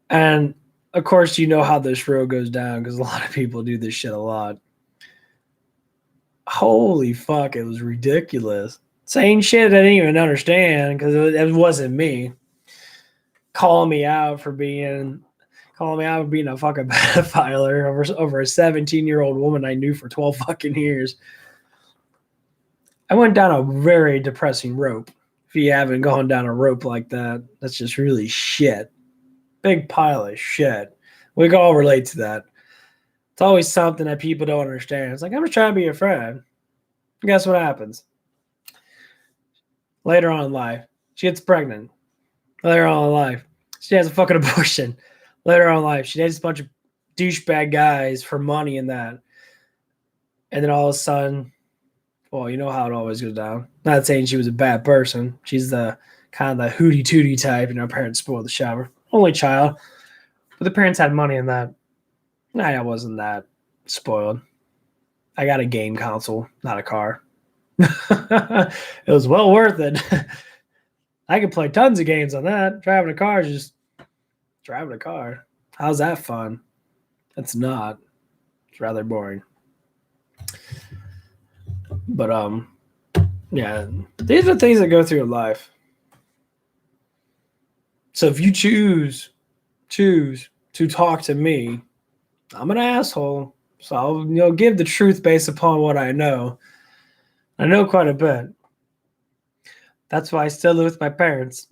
And of course, you know how this road goes down because a lot of people do this shit a lot. Holy fuck, it was ridiculous. Saying shit I didn't even understand because it wasn't me. Calling me out for being a fucking pedophile over a 17-year-old woman I knew for 12 fucking years. I went down a very depressing rope. If you haven't gone down a rope like that, that's just really shit. Big pile of shit. We can all relate to that. It's always something that people don't understand. It's like, I'm just trying to be your friend. And guess what happens? Later on in life, she gets pregnant. Later on in life, she has a fucking abortion. Later on in life, she dates a bunch of douchebag guys for money and that. And then all of a sudden, well, you know how it always goes down. Not saying she was a bad person. She's the kind of the hootie tootie type. You know, parents spoiled the shower. Only child. But the parents had money in that. I wasn't that spoiled. I got a game console, not a car. It was well worth it. I could play tons of games on that. Driving a car is just driving a car. How's that fun? It's not. It's rather boring. But yeah, these are things that go through your life. So if you choose to talk to me, I'm an asshole. So I'll give the truth based upon what I know. I know quite a bit. That's why I still live with my parents.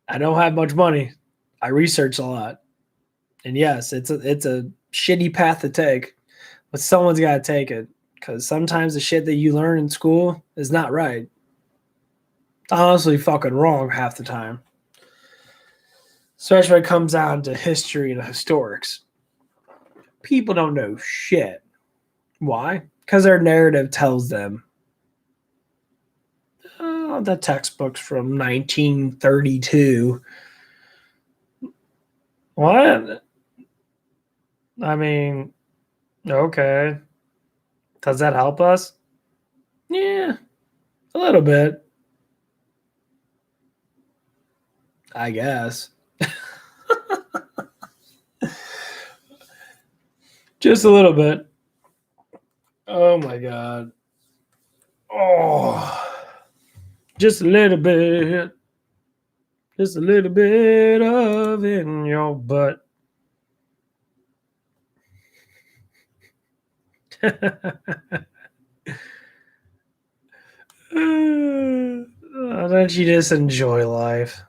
I don't have much money. I research a lot. And yes, it's a shitty path to take, but someone's got to take it because sometimes the shit that you learn in school is not right. It's honestly fucking wrong half the time. Especially when it comes down to history and historics. People don't know shit. Why? Because their narrative tells them. Oh, the textbook's from 1932. What? I mean, okay. Does that help us? Yeah, a little bit. I guess. Just a little bit. Oh my god. Oh. Just a little bit. Just a little bit of in your butt. Don't you just enjoy life?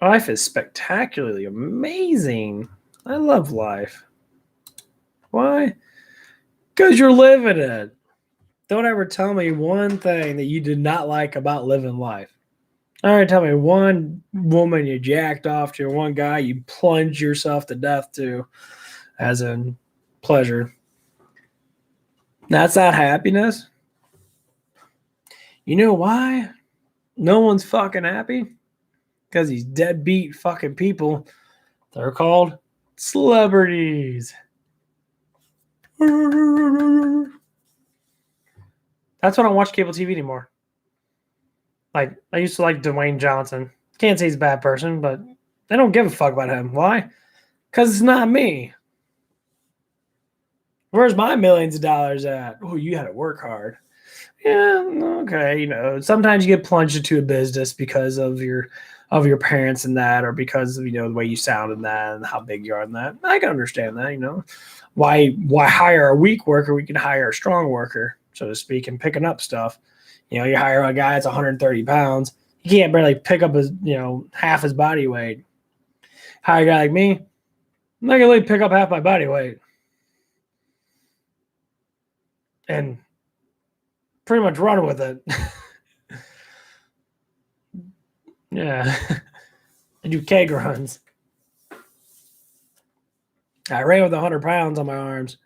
Life is spectacularly amazing. I love life. Why? Because you're living it. Don't ever tell me one thing that you did not like about living life. All right, tell me one woman you jacked off to, or one guy you plunged yourself to death to, as in pleasure. That's not happiness. You know why? No one's fucking happy? Because these deadbeat fucking people, they're called celebrities. That's why I don't watch cable TV anymore. Like, I used to like Dwayne Johnson. Can't say he's a bad person, but I don't give a fuck about him. Why? Because it's not me. Where's my millions of dollars at? Oh, you had to work hard. Yeah, okay. Sometimes you get plunged into a business because of your parents and that, or because of the way you sound in that and how big you are in that. I can understand that. Why hire a weak worker? We can hire a strong worker, so to speak, and picking up stuff. You hire a guy that's 130 pounds. He can't barely pick up his half his body weight. Hire a guy like me. I'm not gonna really pick up half my body weight. And pretty much run with it. Yeah. I do keg runs. I ran with 100 pounds on my arms.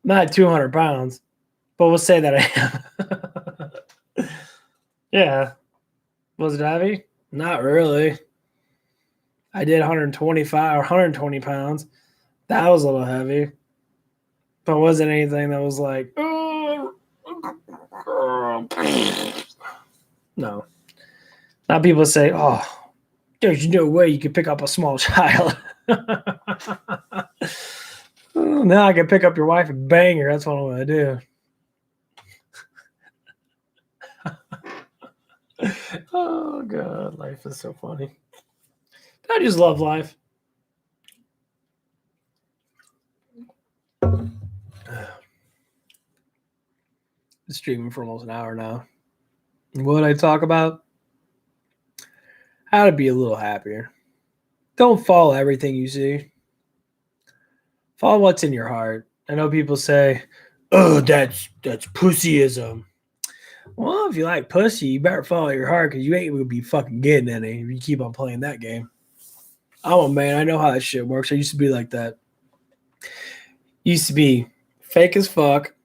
Not 200 pounds, but we'll say that I am. Yeah. Was it heavy? Not really. I did 125 or 120 pounds. That was a little heavy. But wasn't anything that was like, no. Now people say, oh, there's no way you could pick up a small child. Now I can pick up your wife and bang her. That's what I'm going to do. Oh, God. Life is so funny. I just love life. Streaming for almost an hour now. What I talk about? How to be a little happier. Don't follow everything you see. Follow what's in your heart. I know people say, "Oh, that's pussyism." Well, if you like pussy, you better follow your heart because you ain't gonna be fucking getting any if you keep on playing that game. Oh man, I know how that shit works. I used to be like that. Used to be fake as fuck.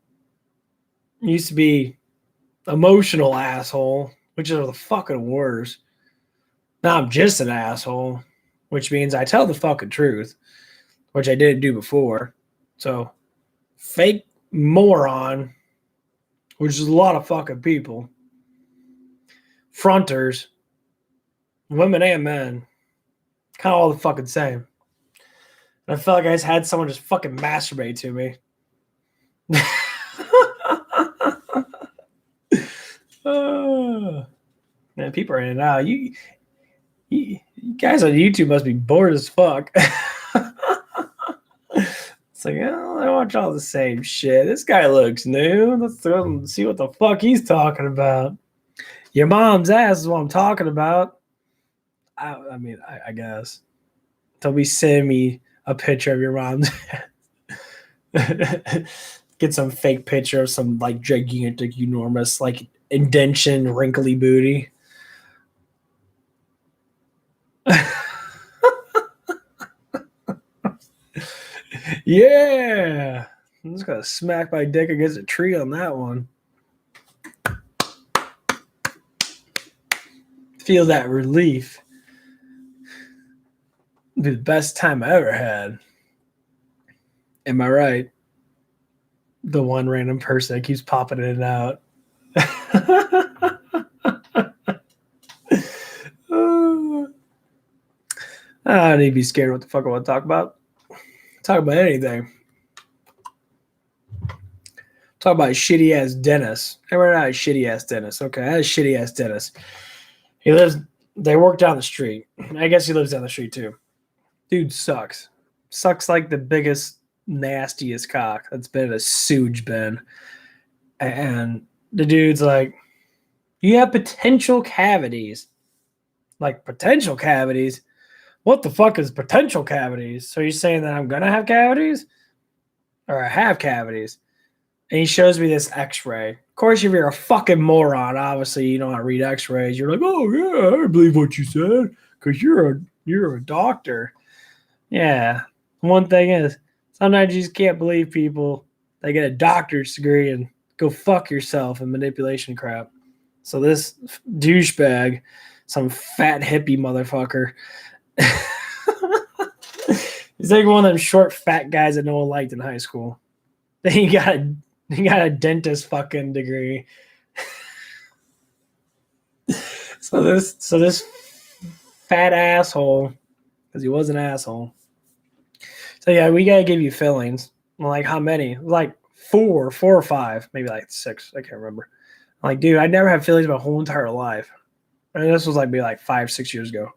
Used to be emotional asshole, which is the fucking worst. Now I'm just an asshole, which means I tell the fucking truth, which I didn't do before. So fake moron, which is a lot of fucking people, fronters, women and men, kind of all the fucking same. And I felt like I just had someone just fucking masturbate to me. Man, people are in and out. You guys on YouTube must be bored as fuck. It's like, oh, I watch all the same shit. This guy looks new. Let's see what the fuck he's talking about. Your mom's ass is what I'm talking about. I mean, I guess. Don't be sending me a picture of your mom's ass. Get some fake picture of some like gigantic, enormous, like indention, wrinkly booty. Yeah. I'm just gonna smack my dick against a tree on that one. Feel that relief. Be the best time I ever had. Am I right? The one random person that keeps popping in and out. I don't need to be scared what the fuck I want to talk about. Talk about anything. Talk about shitty ass Dennis. Everyone had a shitty ass Dennis. Okay, I had a shitty ass Dennis. They work down the street. I guess he lives down the street too. Dude sucks. Sucks like the biggest, nastiest cock that's been in a sewage bin. And the dude's like, you have potential cavities. Like, potential cavities? What the fuck is potential cavities? So you're saying that I'm going to have cavities? Or I have cavities? And he shows me this x-ray. Of course, if you're a fucking moron, obviously you don't want to read x-rays. You're like, oh, yeah, I believe what you said because you're a doctor. Yeah. One thing is, sometimes you just can't believe people that get a doctor's degree and go fuck yourself and manipulation crap. So this douchebag, some fat hippie motherfucker, he's like one of them short, fat guys that no one liked in high school. Then he got a dentist fucking degree. So this fat asshole, because he was an asshole. So yeah, we gotta give you fillings. I'm like, how many? Like four or five, maybe like 6. I can't remember. I'm like, dude, I never had fillings my whole entire life. And this was maybe like 5-6 years ago.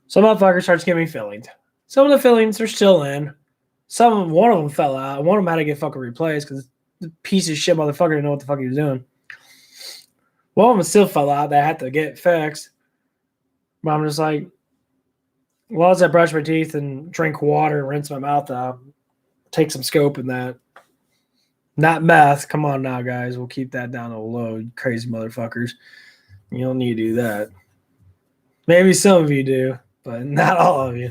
Some motherfucker starts giving me fillings. Some of the fillings are still in. One of them fell out. One of them had to get fucking replaced because the piece of shit motherfucker didn't know what the fuck he was doing. One of them still fell out. That I had to get fixed. But I'm just like, well, as I brush my teeth and drink water and rinse my mouth out, take some scope in that. Not meth. Come on now, guys. We'll keep that down a low, you crazy motherfuckers. You don't need to do that. Maybe some of you do, but not all of you.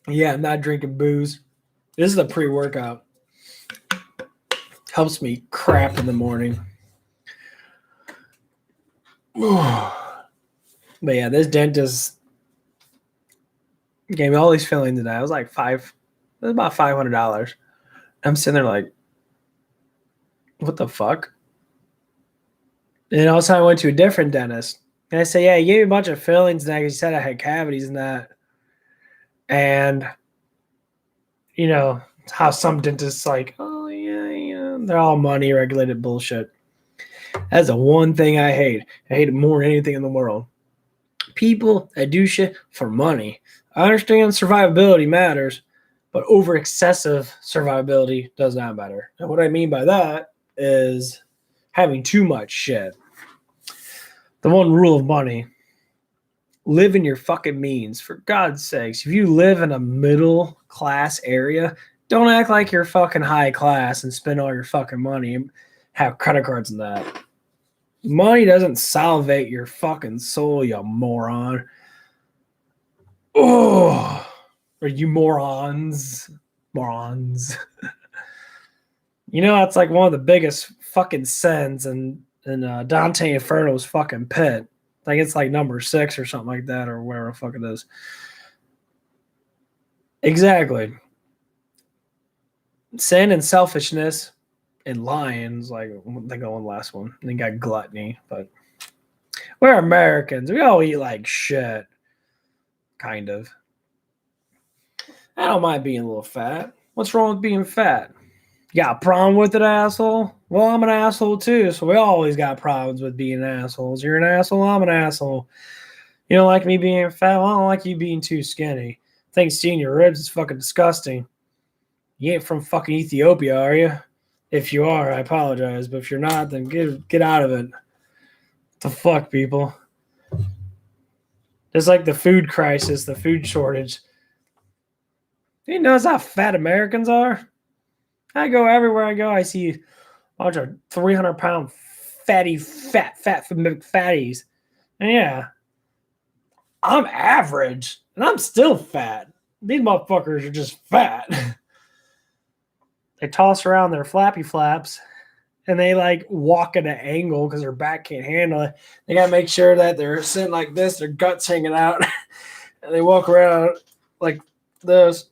Yeah, I'm not drinking booze. This is a pre-workout. Helps me crap in the morning. But yeah, this dentist gave me all these fillings today. I was like it was about $500. I'm sitting there like, what the fuck? And then all of a sudden I went to a different dentist. And I said, yeah, he gave me a bunch of fillings and he said I had cavities and that. And, you know, how some dentists like, oh, yeah, they're all money regulated bullshit. That's the one thing I hate. I hate it more than anything in the world. People that do shit for money. I understand survivability matters, but over excessive survivability does not matter. And what I mean by that is having too much shit. The one rule of money, live in your fucking means. For God's sakes, if you live in a middle class area, don't act like you're fucking high class and spend all your fucking money and have credit cards and that. Money doesn't salvate your fucking soul, you moron. Oh, are you morons? Morons. You know, that's like one of the biggest fucking sins in Dante Inferno's fucking pit. Like it's like number 6 or something like that, or whatever the fuck it is. Exactly. Sin and selfishness and lions, like they go on last one. And then got gluttony, but we're Americans. We all eat like shit. Kind of. I don't mind being a little fat. What's wrong with being fat? You got a problem with it, asshole? Well, I'm an asshole too, so we always got problems with being assholes. You're an asshole, I'm an asshole. You don't like me being fat? Well, I don't like you being too skinny. I think seeing your ribs is fucking disgusting. You ain't from fucking Ethiopia, are you? If you are, I apologize. But if you're not, then get out of it. What the fuck, people? It's like the food crisis, the food shortage. You notice how fat Americans are? I go everywhere I go, I see a bunch of 300-pound fat fatties. And yeah, I'm average, and I'm still fat. These motherfuckers are just fat. They toss around their flappy flaps, and they like walk at an angle because their back can't handle it. They gotta make sure that they're sitting like this, their guts hanging out, and they walk around like this.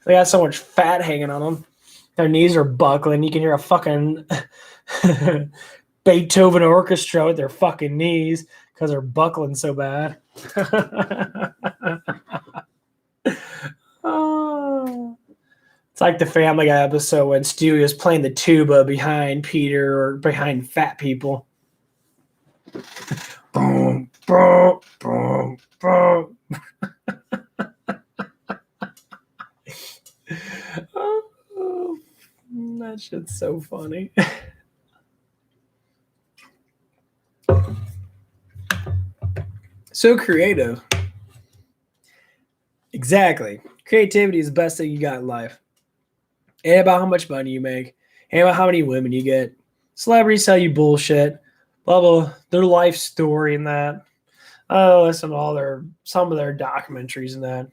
They got so much fat hanging on them. Their knees are buckling. You can hear a fucking Beethoven orchestra with their fucking knees because they're buckling so bad. Oh. It's like the Family Guy episode when Stewie is playing the tuba behind Peter or behind fat people. Boom, boom, boom, boom. Oh, that shit's so funny. So creative. Exactly. Creativity is the best thing you got in life. Ain't about how much money you make. Ain't about how many women you get. Celebrities tell you bullshit. Blah, blah. Their life story and that. I listen to some of their documentaries and that.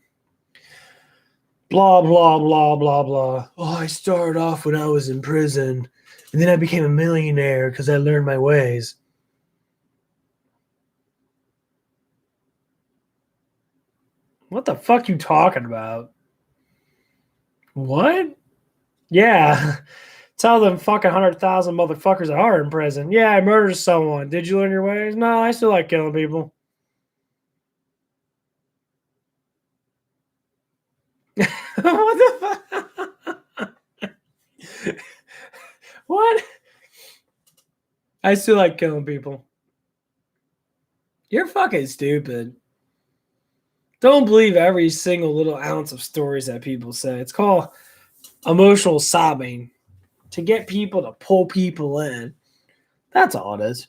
Blah, blah, blah, blah, blah. Oh, I started off when I was in prison. And then I became a millionaire because I learned my ways. What the fuck you talking about? What? Yeah. Tell them fucking 100,000 motherfuckers that are in prison. Yeah, I murdered someone. Did you learn your ways? No, I still like killing people. What the fuck? What? I still like killing people. You're fucking stupid. Don't believe every single little ounce of stories that people say. It's called emotional sobbing to get people to pull people in. That's all it is.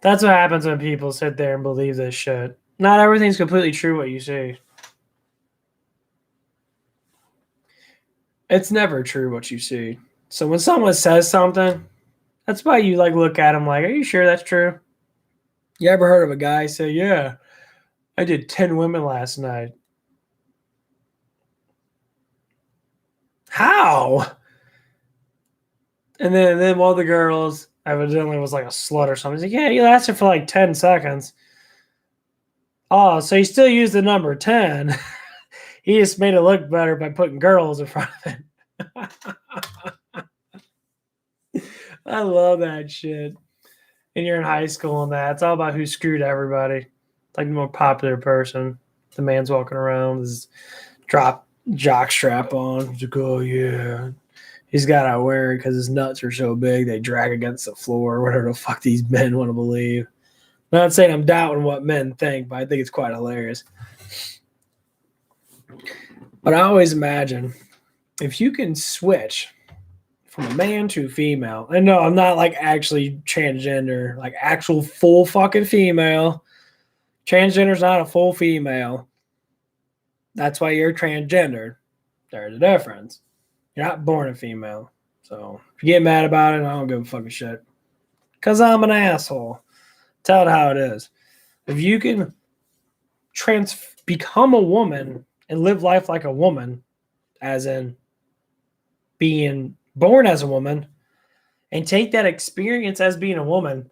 That's what happens when people sit there and believe this shit. Not everything's completely true what you say. It's never true what you see. So when someone says something, that's why you like look at them like, are you sure that's true? You ever heard of a guy say, yeah, I did 10 women last night? How? And then one of the girls evidently was like a slut or something. He's like, yeah, you lasted for like 10 seconds. Oh, so he still used the number 10. He just made it look better by putting girls in front of it. I love that shit. And you're in high school and that. It's all about who screwed everybody. It's like the more popular person. The man's walking around with his jock strap on. He's like, oh, yeah. He's got to wear it because his nuts are so big they drag against the floor or whatever the fuck these men want to believe. I'm not saying I'm doubting what men think, but I think it's quite hilarious. But I always imagine if you can switch from a man to a female, and no, I'm not like actually transgender, like actual full fucking female. Transgender's not a full female. That's why you're transgender. There's a difference. You're not born a female. So if you get mad about it, I don't give a fucking shit. Because I'm an asshole. Tell it how it is. If you can become a woman and live life like a woman, as in being born as a woman, and take that experience as being a woman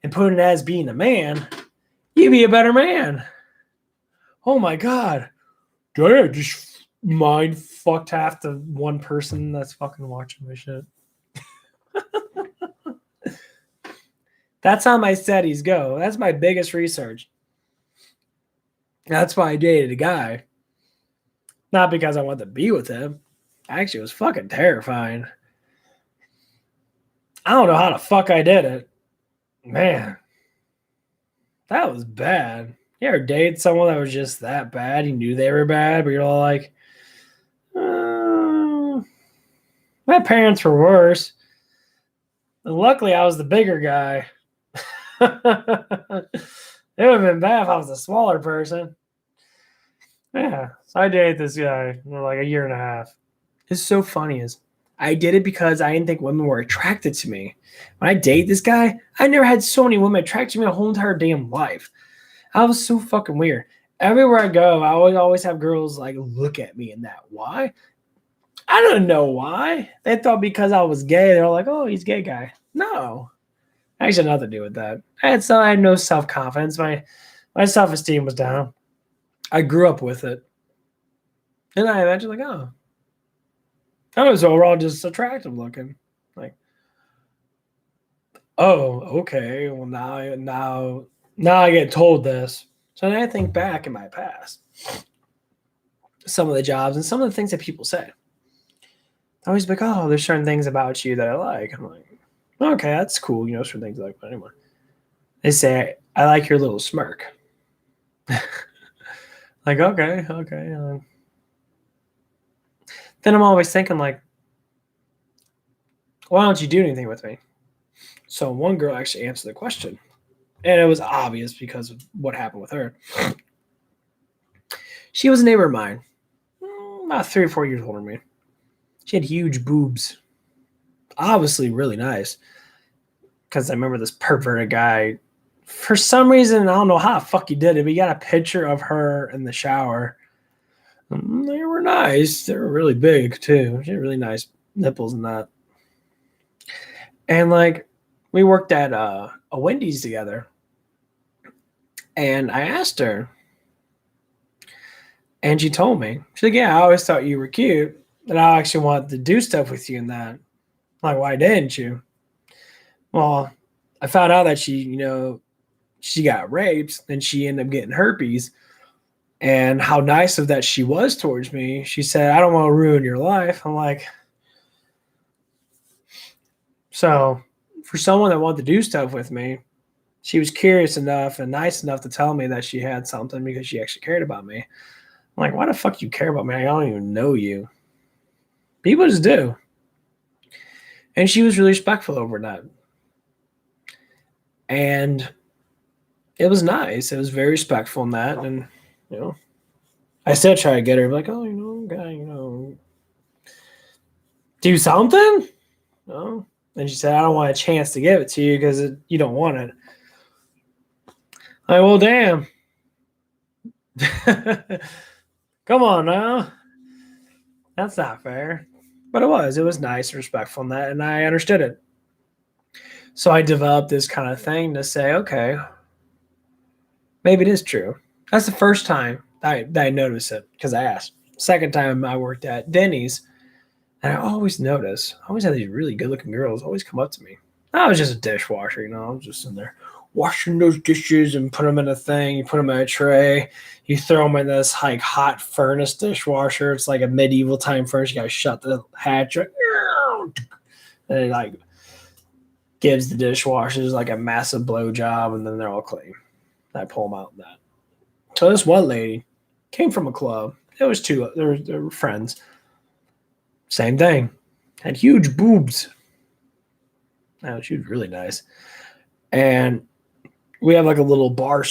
and put it as being a man, you'd be a better man. Oh my God. Did I just mind fucked half the one person that's fucking watching my shit? That's how my studies go. That's my biggest research. That's why I dated a guy. Not because I wanted to be with him. Actually, it was fucking terrifying. I don't know how the fuck I did it. Man, that was bad. You ever dated someone that was just that bad? You knew they were bad, but you're all like, my parents were worse. And luckily, I was the bigger guy. It would have been bad if I was a smaller person. Yeah, so I dated this guy for like a year and a half. It's so funny is I did it because I didn't think women were attracted to me. When I dated this guy, I never had so many women attracted to me my whole entire damn life. I was so fucking weird. Everywhere I go, I would always have girls like look at me in that. Why? I don't know why. They thought because I was gay, they're like, oh, he's a gay guy. No. Actually, nothing to do with that. I had no self-confidence. My self-esteem was down. I grew up with it. And I imagine like, oh. So we're all just attractive looking. Like, oh, okay. Well, now I get told this. So then I think back in my past. Some of the jobs and some of the things that people say. I always be like, oh, there's certain things about you that I like. I'm like, okay, that's cool. You know, certain things I like. But anyway, they say, I like your little smirk. Like, okay. Then I'm always thinking, like, why don't you do anything with me? So one girl actually answered the question. And it was obvious because of what happened with her. She was a neighbor of mine. About 3 or 4 years older than me. She had huge boobs. Obviously really nice. Because I remember this perverted guy. For some reason, I don't know how the fuck he did it, but he got a picture of her in the shower. They were nice. They were really big, too. She had really nice nipples and that. And, like, we worked at a Wendy's together. And I asked her. And she told me. She's like, yeah, I always thought you were cute. And I actually wanted to do stuff with you in that. I'm like, why didn't you? Well, I found out that she got raped and she ended up getting herpes. And how nice of that she was towards me. She said, I don't want to ruin your life. I'm like, so for someone that wanted to do stuff with me, she was curious enough and nice enough to tell me that she had something because she actually cared about me. I'm like, why the fuck you care about me? I don't even know you. People just do. And she was really respectful over that. And it was nice. It was very respectful in that. And, I still try to get her like, oh, guy, do something? No. And she said, I don't want a chance to give it to you because you don't want it. I'm like, well, damn. Come on now. That's not fair. But it was nice and respectful in that, and I understood it. So I developed this kind of thing to say, okay, maybe it is true. That's the first time that I noticed it because I asked. Second time I worked at Denny's, and I always notice, I always had these really good-looking girls always come up to me. I was just a dishwasher, I was just in there washing those dishes and put them in a thing. You put them in a tray. You throw them in this like hot furnace dishwasher. It's like a medieval time furnace. You got to shut the hatch. And it like gives the dishwashers like a massive blow job, and then they're all clean. I pull them out in that. So this one lady came from a club. It was two. They were friends. Same thing. Had huge boobs. She was really nice. And we have like a little bar,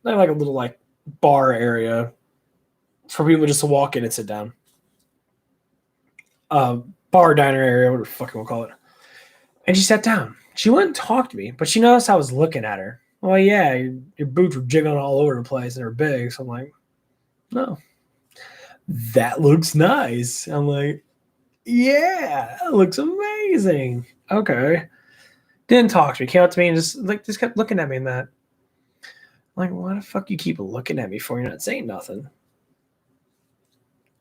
like a little like bar area for people just to walk in and sit down. Bar diner area, whatever the fuck we'll call it. And she sat down. She wouldn't talk to me, but she noticed I was looking at her. Well, yeah, your boobs were jiggling all over the place and they're big. So I'm like, no, that looks nice. I'm like, yeah, that looks amazing. Okay. Didn't talk to me. Came up to me and just kept looking at me and that. I'm like, why the fuck you keep looking at me for? You're not saying nothing.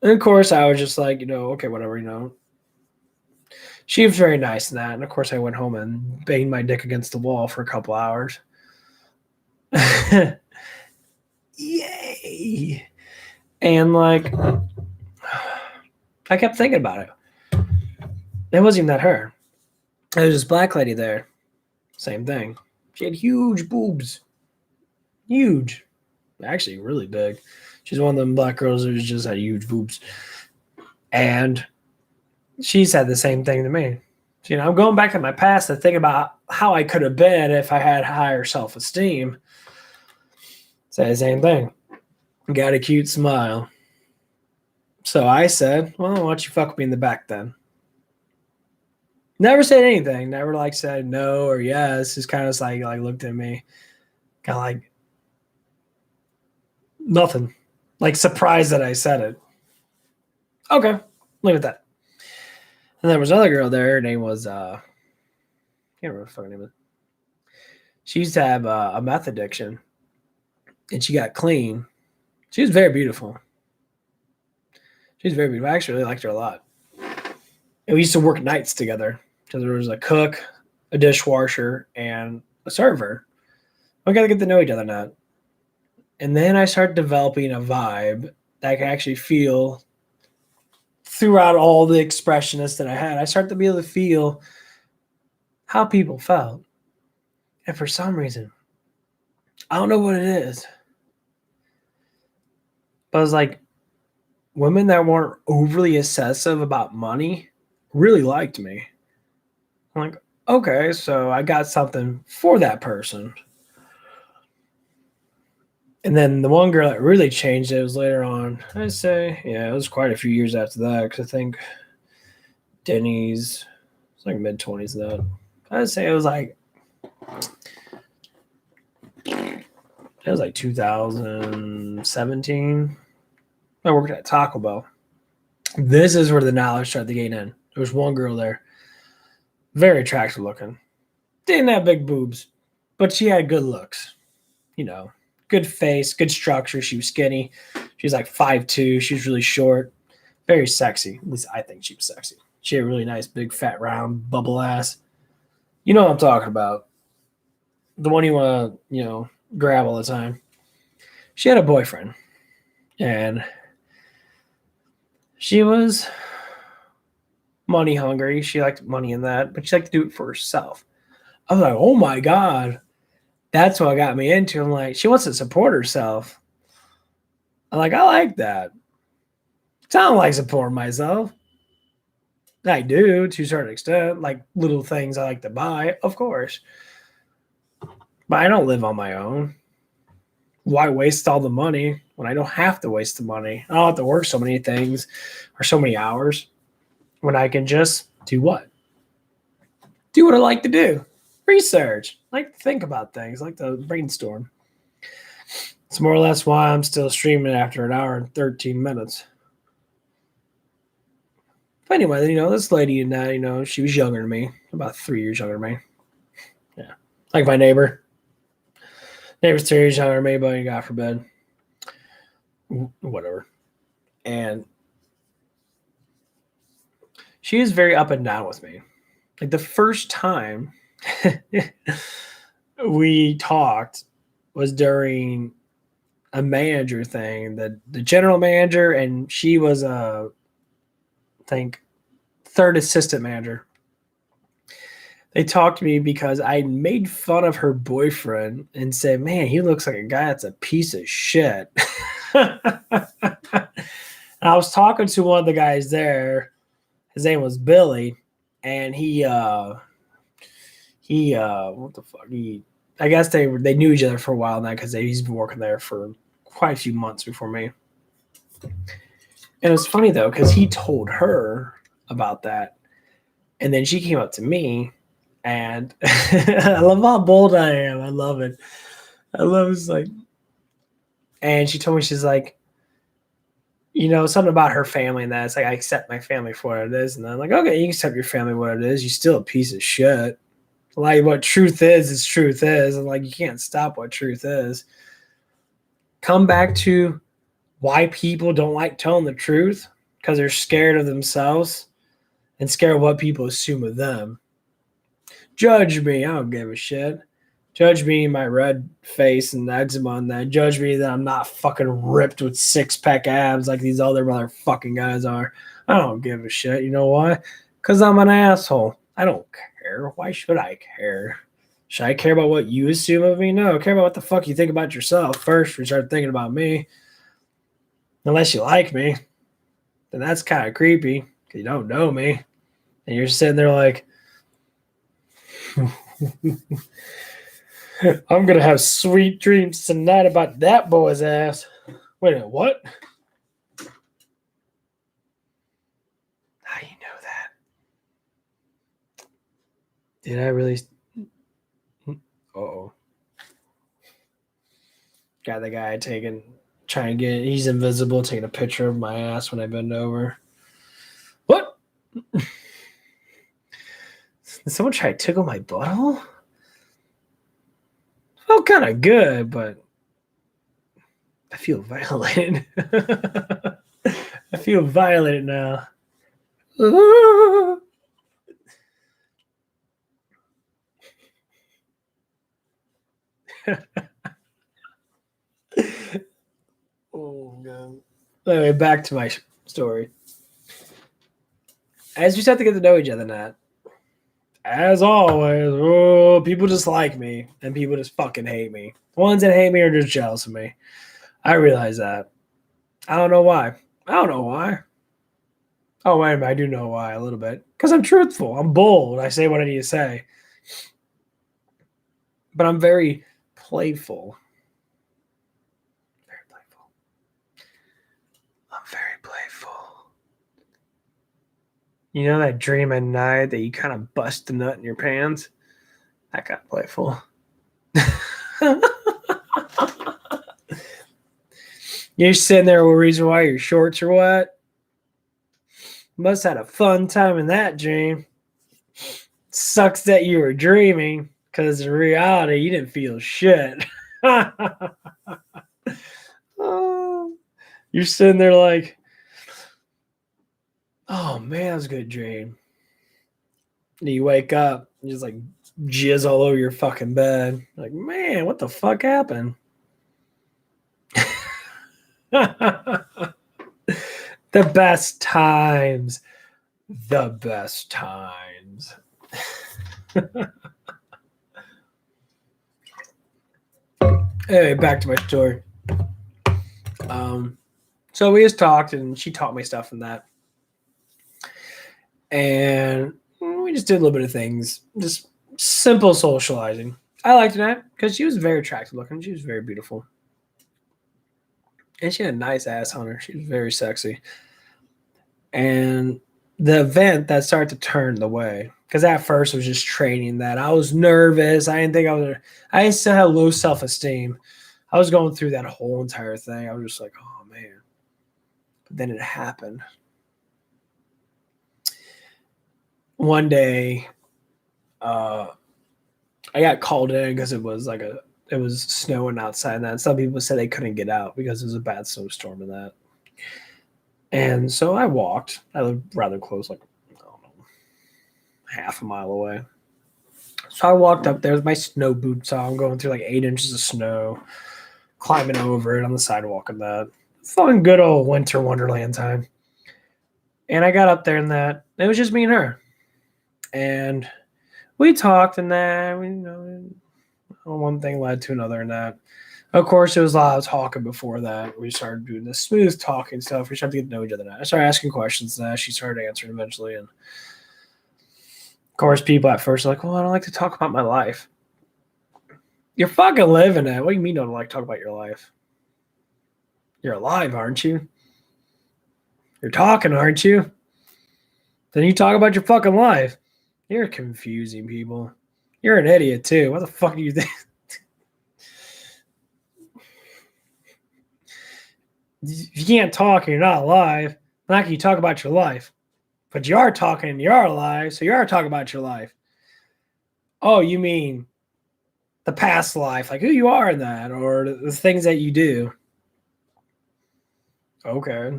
And of course, I was just like, okay, whatever. She was very nice in that. And of course, I went home and banged my dick against the wall for a couple hours. Yay. And like, I kept thinking about it. It wasn't even that her. There was this black lady there. Same thing. She had huge boobs. Huge. Actually, really big. She's one of them black girls who just had huge boobs. And she said the same thing to me. So, I'm going back to my past to think about how I could have been if I had higher self-esteem. Say the same thing. Got a cute smile. So I said, well, why don't you fuck me in the back then? Never said anything. Never said no or yes. Just kind of like looked at me. Kind of like nothing. Like surprised that I said it. Okay. Leave it at that. And there was another girl there. Her name was, I can't remember what the fucking name is. She used to have a meth addiction. And she got clean. She was very beautiful. She was very beautiful. I actually really liked her a lot. And we used to work nights together. So there was a cook, a dishwasher, and a server. We got to get to know each other now. And then I started developing a vibe that I can actually feel throughout all the expressionists that I had. I started to be able to feel how people felt. And for some reason, I don't know what it is, but it was like women that weren't overly obsessive about money really liked me. I'm like, okay, so I got something for that person. And then the one girl that really changed it was later on. I'd say, yeah, it was quite a few years after that because I think Denny's, it's like mid-20s now. I'd say it was like 2017. I worked at Taco Bell. This is where the knowledge started to gain in. There was one girl there, very attractive looking. Didn't have big boobs, but she had good looks. Good face, good structure. She was skinny. She was like 5'2". She was really short. Very sexy. At least I think she was sexy. She had a really nice, big, fat, round, bubble ass. You know what I'm talking about. The one you want to, grab all the time. She had a boyfriend. And she was money hungry. She liked money in that, but she liked to do it for herself. I was like, oh my God. That's what got me into. I'm like, she wants to support herself. I'm like, I like that. I don't like supporting myself. I do to a certain extent, like little things I like to buy, of course. But I don't live on my own. Why waste all the money when I don't have to waste the money? I don't have to work so many things or so many hours when I can just do what? Do what I like to do. Research. I like to think about things. I like to brainstorm. It's more or less why I'm still streaming after an hour and 13 minutes. But anyway, this lady and that, she was younger than me, about 3 years younger than me. Yeah. Like my neighbor. Neighbor's 3 years younger than me, but God forbid. Whatever. And she is very up and down with me. Like the first time we talked was during a manager thing, the general manager, and she was I think third assistant manager. They talked to me because I made fun of her boyfriend and said, man, he looks like a guy that's a piece of shit. And I was talking to one of the guys there. His name was Billy. And he what the fuck? I guess they knew each other for a while now because he's been working there for quite a few months before me. And it was funny though, because he told her about that. And then she came up to me. And I love how bold I am. I love it. I love it's like, and she told me, she's like, something about her family and that. It's like, I accept my family for what it is. And I'm like, okay, you can accept your family what it is. You're still a piece of shit. Like what truth is truth is, and like you can't stop what truth is. Come back to why people don't like telling the truth, because they're scared of themselves and scared of what people assume of them. Judge me, I don't give a shit. Judge me, my red face and eczema on that. Judge me that I'm not fucking ripped with 6-pack abs like these other motherfucking guys are. I don't give a shit. You know why? Because I'm an asshole. I don't care. Why should I care? Should I care about what you assume of me? No, I care about what the fuck you think about yourself first before you start thinking about me. Unless you like me, then that's kind of creepy because you don't know me. And you're sitting there like, I'm going to have sweet dreams tonight about that boy's ass. Wait a minute, what? How you know that? Did I really? Uh-oh. Got the guy trying to get, he's invisible, taking a picture of my ass when I bend over. What? Did someone try to tickle my butthole? Felt kind of good, but I feel violated. I feel violated now. Oh, God. Anyway, back to my story. As we start to get to know each other now, as always, people just like me and people just fucking hate me. The ones that hate me are just jealous of me. I realize that. I don't know why. Oh, wait a minute. I do know why a little bit. Because I'm truthful. I'm bold. I say what I need to say. But I'm very playful. I'm very playful. You know that dream at night that you kind of bust a nut in your pants? That got playful. You're sitting there with a reason why your shorts are wet. Must have had a fun time in that dream. Sucks that you were dreaming, because in reality, you didn't feel shit. You're sitting there like, oh man, that was a good dream. And you wake up, and just like jizz all over your fucking bed. Like, man, what the fuck happened? The best times. The best times. Anyway, back to my story. So we just talked, and she taught me stuff from that. And we just did a little bit of things. Just simple socializing. I liked that because she was very attractive looking. She was very beautiful. And she had a nice ass on her. She was very sexy. And the event that started to turn the way, because at first it was just training that. I was nervous. I didn't think I still had low self-esteem. I was going through that whole entire thing. I was just like, oh, man. But then it happened. One day, I got called in because it was snowing outside, and that some people said they couldn't get out because it was a bad snowstorm and that. And so I walked. I lived rather close, like, I don't know, half a mile away. So I walked up there with my snow boots on, going through like 8 inches of snow, climbing over it on the sidewalk and that. Fun, good old winter wonderland time. And I got up there and that. It was just me and her. And we talked and that. One thing led to another and that. Of course, it was a lot of talking before that. We started doing this smooth talking stuff. We started to get to know each other now. I started asking questions and that. She started answering eventually. And of course, people at first are like, well, I don't like to talk about my life. You're fucking living it. What do you mean you don't like to talk about your life? You're alive, aren't you? You're talking, aren't you? Then you talk about your fucking life. You're confusing people. You're an idiot, too. What the fuck do you think? If you can't talk and you're not alive, how can you talk about your life? But you are talking and you are alive, so you are talking about your life. Oh, you mean the past life, like who you are in that, or the things that you do. Okay.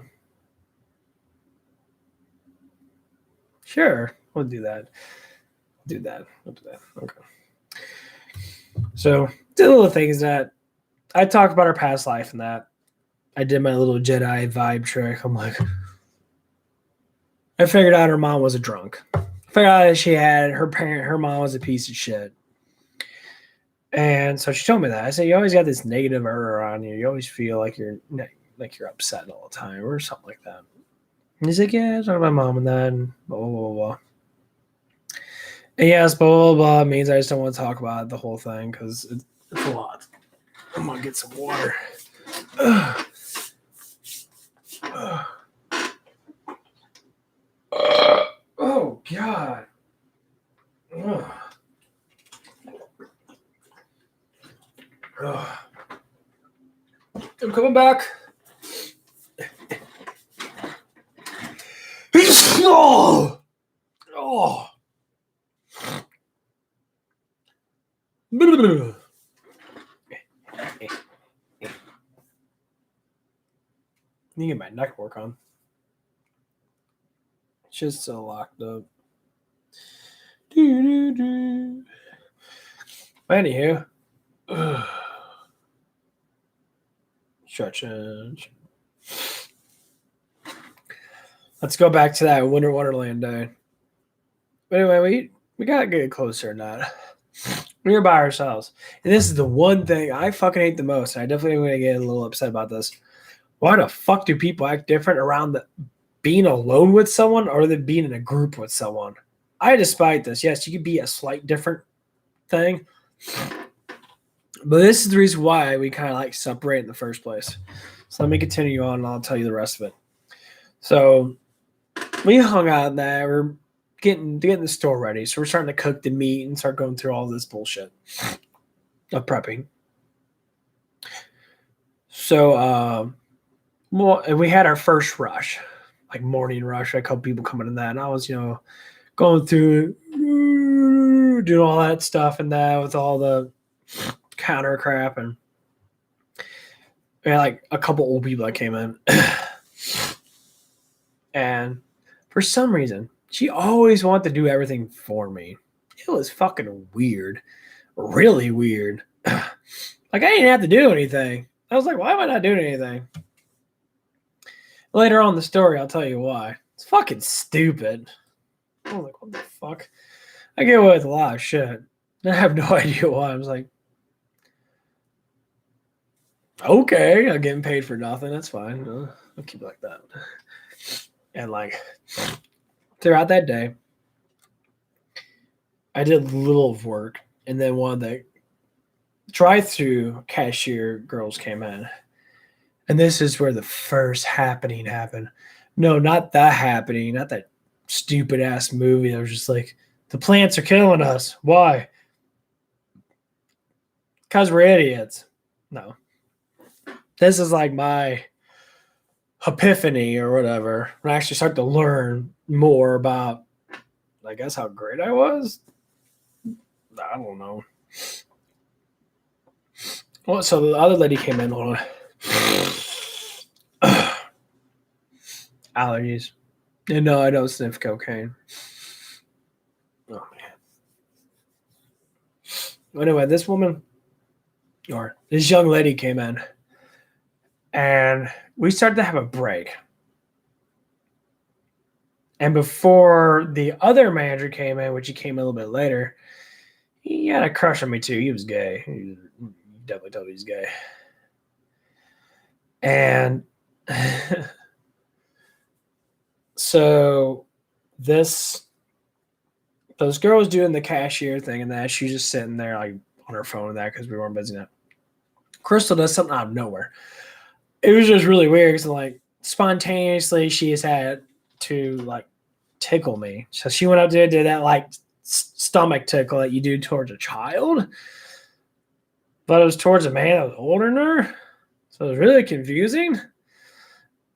Sure. We'll do that. Do that. We'll do that. Okay. So the little things that I talked about our past life and that. I did my little Jedi vibe trick. I'm like, I figured out her mom was a drunk. I figured out that she had her mom was a piece of shit. And so she told me that. I said, you always got this negative aura on you. You always feel like you're upset all the time or something like that. And he's like, yeah, I talked about my mom and that and blah, blah, blah, blah. And yes, blah, blah, blah means I just don't want to talk about the whole thing because it's a lot. I'm going to get some water. Ugh. Ugh. Oh, God. Ugh. Ugh. I'm coming back. Oh. Oh. You get my neck work on. It's just so locked up. Anywho. Stretching. Let's go back to that Winter Wonderland day. But anyway, we gotta get closer than that. We were by ourselves. And this is the one thing I fucking hate the most. And I definitely am gonna get a little upset about this. Why the fuck do people act different around being alone with someone or than being in a group with someone? I despite this. Yes, you could be a slight different thing. But this is the reason why we kind of like separate in the first place. So let me continue on and I'll tell you the rest of it. So we hung out there. We're getting the store ready. So we're starting to cook the meat and start going through all this bullshit of prepping. So we had our first rush, like morning rush. A couple people coming in that, and I was, going through doing all that stuff and that with all the counter crap, and we had like a couple old people that came in, and for some reason she always wanted to do everything for me. It was fucking weird, really weird. Like I didn't have to do anything. I was like, why am I not doing anything? Later on in the story, I'll tell you why. It's fucking stupid. I was like, what the fuck? I get away with a lot of shit. I have no idea why. I was like, okay, I'm getting paid for nothing. That's fine. I'll keep it like that. And like throughout that day, I did little of work. And then one of the drive-through cashier girls came in. And this is where the first happening happened. No, not that happening. Not that stupid ass movie. I was just like, the plants are killing us. Why? Because we're idiots. No. This is like my epiphany or whatever. When I actually start to learn more about, I guess, how great I was. I don't know. Well, so the other lady came in on allergies. And no, I don't sniff cocaine. Oh, man. Anyway, this woman, or this young lady came in, and we started to have a break. And before the other manager came in, which he came a little bit later, he had a crush on me too. He was gay. He definitely told me he's gay. And so those girls doing the cashier thing and that, she's just sitting there like on her phone and that because we weren't busy enough. Crystal does something out of nowhere. It was just really weird because like spontaneously she has had to like tickle me. So she went up there and did that like stomach tickle that you do towards a child. But it was towards a man that was older than her. So it was really confusing.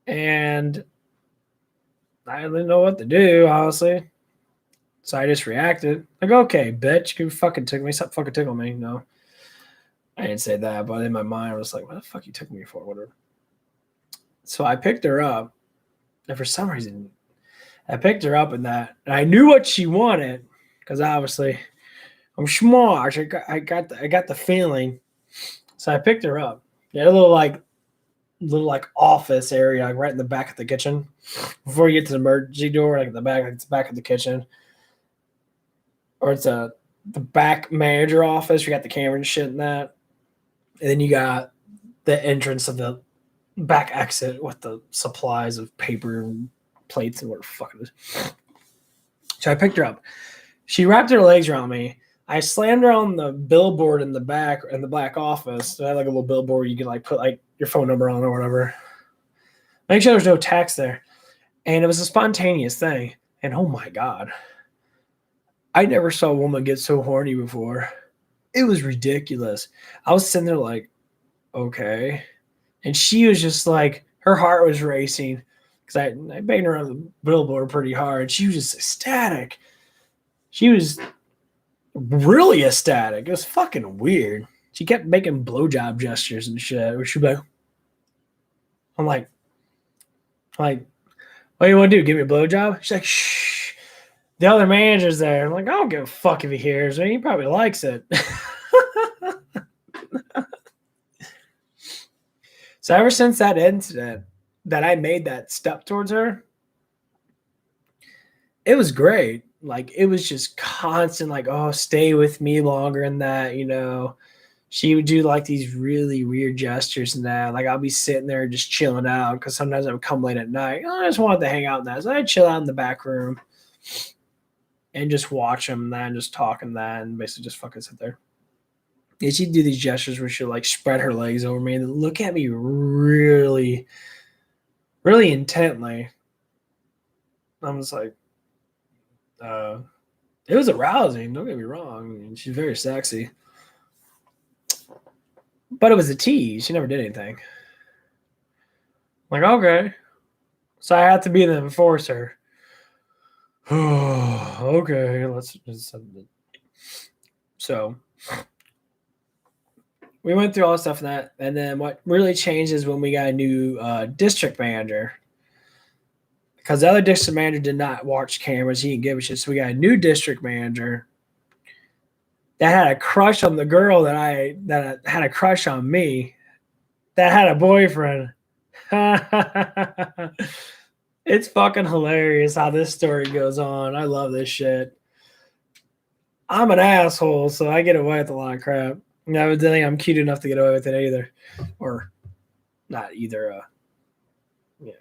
And I didn't know what to do, honestly. So I just reacted like, okay, bitch, you fucking took me. Stop fucking tickling me. No, I didn't say that, but in my mind, I was like, what the fuck you took me for? Whatever. So I picked her up, and for some reason, I picked her up in that, and I knew what she wanted because obviously I'm smart. I got the feeling. So I picked her up. Yeah, a little like office area, like right in the back of the kitchen. Before you get to the emergency door, like in the back, like it's the back of the kitchen, or it's the back manager office. You got the camera and shit in that, and then you got the entrance of the back exit with the supplies of paper and plates and whatever the fuck it is. So I picked her up. She wrapped her legs around me. I slammed her on the billboard in the back in the black office. So I had like a little billboard you could like put like your phone number on or whatever. Make sure there's no text there. And it was a spontaneous thing. And oh my God, I never saw a woman get so horny before. It was ridiculous. I was sitting there like, okay. And she was just like, her heart was racing because I banged her on the billboard pretty hard. She was just ecstatic. She was really ecstatic. It was fucking weird. She kept making blowjob gestures and shit. Where she'd be like, I'm like, what do you want to do? Give me a blowjob? She's like, shh. The other manager's there. I'm like, I don't give a fuck if he hears me. He probably likes it. So ever since that incident that I made that step towards her, it was great. Like it was just constant, like, oh, stay with me longer than that, you know. She would do like these really weird gestures and that. Like I'll be sitting there just chilling out because sometimes I would come late at night. I just wanted to hang out in that. So I'd chill out in the back room and just watch them and that and just talk and that and basically just fucking sit there. And she'd do these gestures where she'd like spread her legs over me and look at me really, really intently. I'm just like, it was arousing. Don't get me wrong. I mean, she's very sexy, but it was a tease. She never did anything. I'm like, okay, so I have to be the enforcer. Okay, let's just. So we went through all the stuff in that, and then what really changed is when we got a new district manager. Because the other district manager did not watch cameras, he didn't give a shit. So we got a new district manager that had a crush on the girl that had a crush on me, that had a boyfriend. It's fucking hilarious how this story goes on. I love this shit. I'm an asshole, so I get away with a lot of crap. And evidently, I'm cute enough to get away with it either, or not either. Yeah.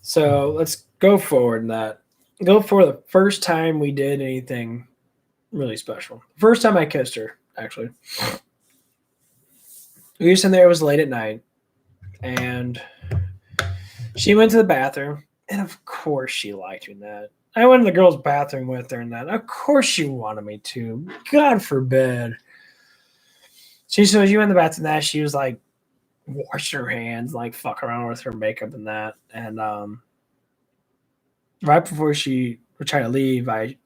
So let's go forward in that. Go for the first time we did anything really special. First time I kissed her, actually. We were sitting there, it was late at night, and she went to the bathroom, and of course she liked me in that. I went to the girls' bathroom with her and that. Of course she wanted me to. God forbid. She said, you went in the bathroom and that. She was like, wash her hands, like fuck around with her makeup and that. And right before she would try to leave, I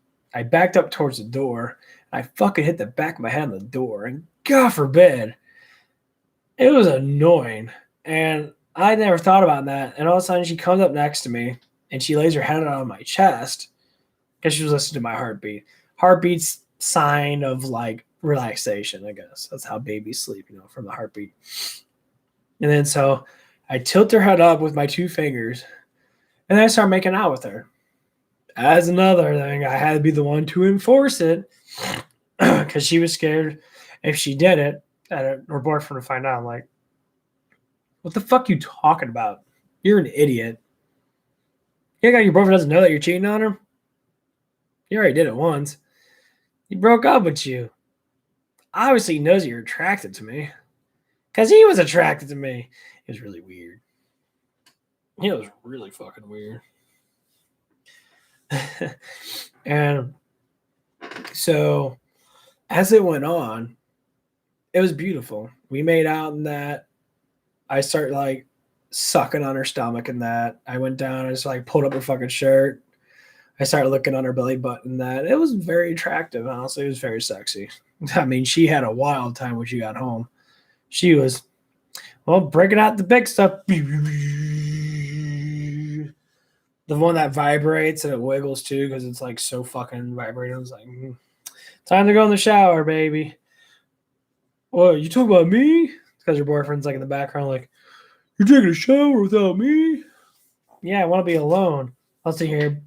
backed up towards the door. I fucking hit the back of my head on the door. And God forbid, it was annoying. And I never thought about that. And all of a sudden, she comes up next to me and she lays her head on my chest because she was listening to my heartbeat. Heartbeat's sign of like relaxation, I guess. That's how babies sleep, you know, from the heartbeat. And then so I tilt her head up with my two fingers and then I start making out with her. As another thing, I had to be the one to enforce it because she was scared if she did it, that her boyfriend would find out. I'm like, what the fuck you talking about? You're an idiot. You think your boyfriend doesn't know that you're cheating on her? You already did it once. He broke up with you. Obviously, he knows you're attracted to me. Because he was attracted to me. It was really weird. It was really fucking weird. And so, as it went on, it was beautiful. We made out in that. I start like sucking on her stomach and that. I went down, I just like pulled up her fucking shirt. I started looking on her belly button and that. It was very attractive, honestly. It was very sexy. I mean, she had a wild time when she got home. She was, well, breaking out the big stuff. The one that vibrates and it wiggles too because it's like so fucking vibrating. I was like, time to go in the shower, baby. What, you talking about me? Because your boyfriend's like in the background, like, you're taking a shower without me? Yeah, I want to be alone. I'll sit here.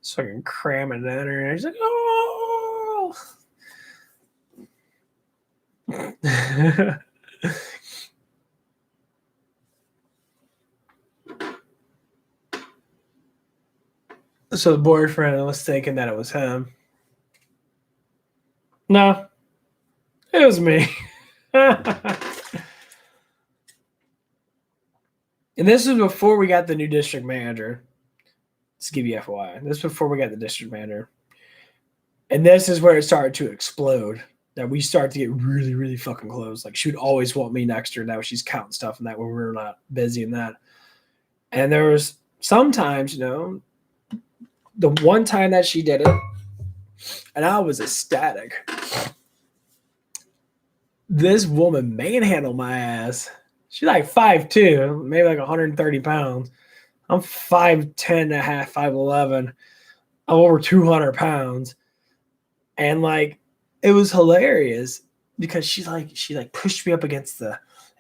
Just fucking cramming it in her. And she's like, oh. So the boyfriend was thinking that it was him. No, it was me. And this was before we got the new district manager. Let's give you FYI. This was before we got the district manager. And this is where it started to explode. That we started to get really, really fucking close. Like she would always want me next to her. Now she's counting stuff and that when we were not busy in that. And there was sometimes, you know, the one time that she did it, and I was ecstatic. This woman manhandled my ass. She's like 5'2", maybe like 130 pounds. I'm 5'10 and a half, 5'11. I'm over 200 pounds. And like, it was hilarious because she pushed me up against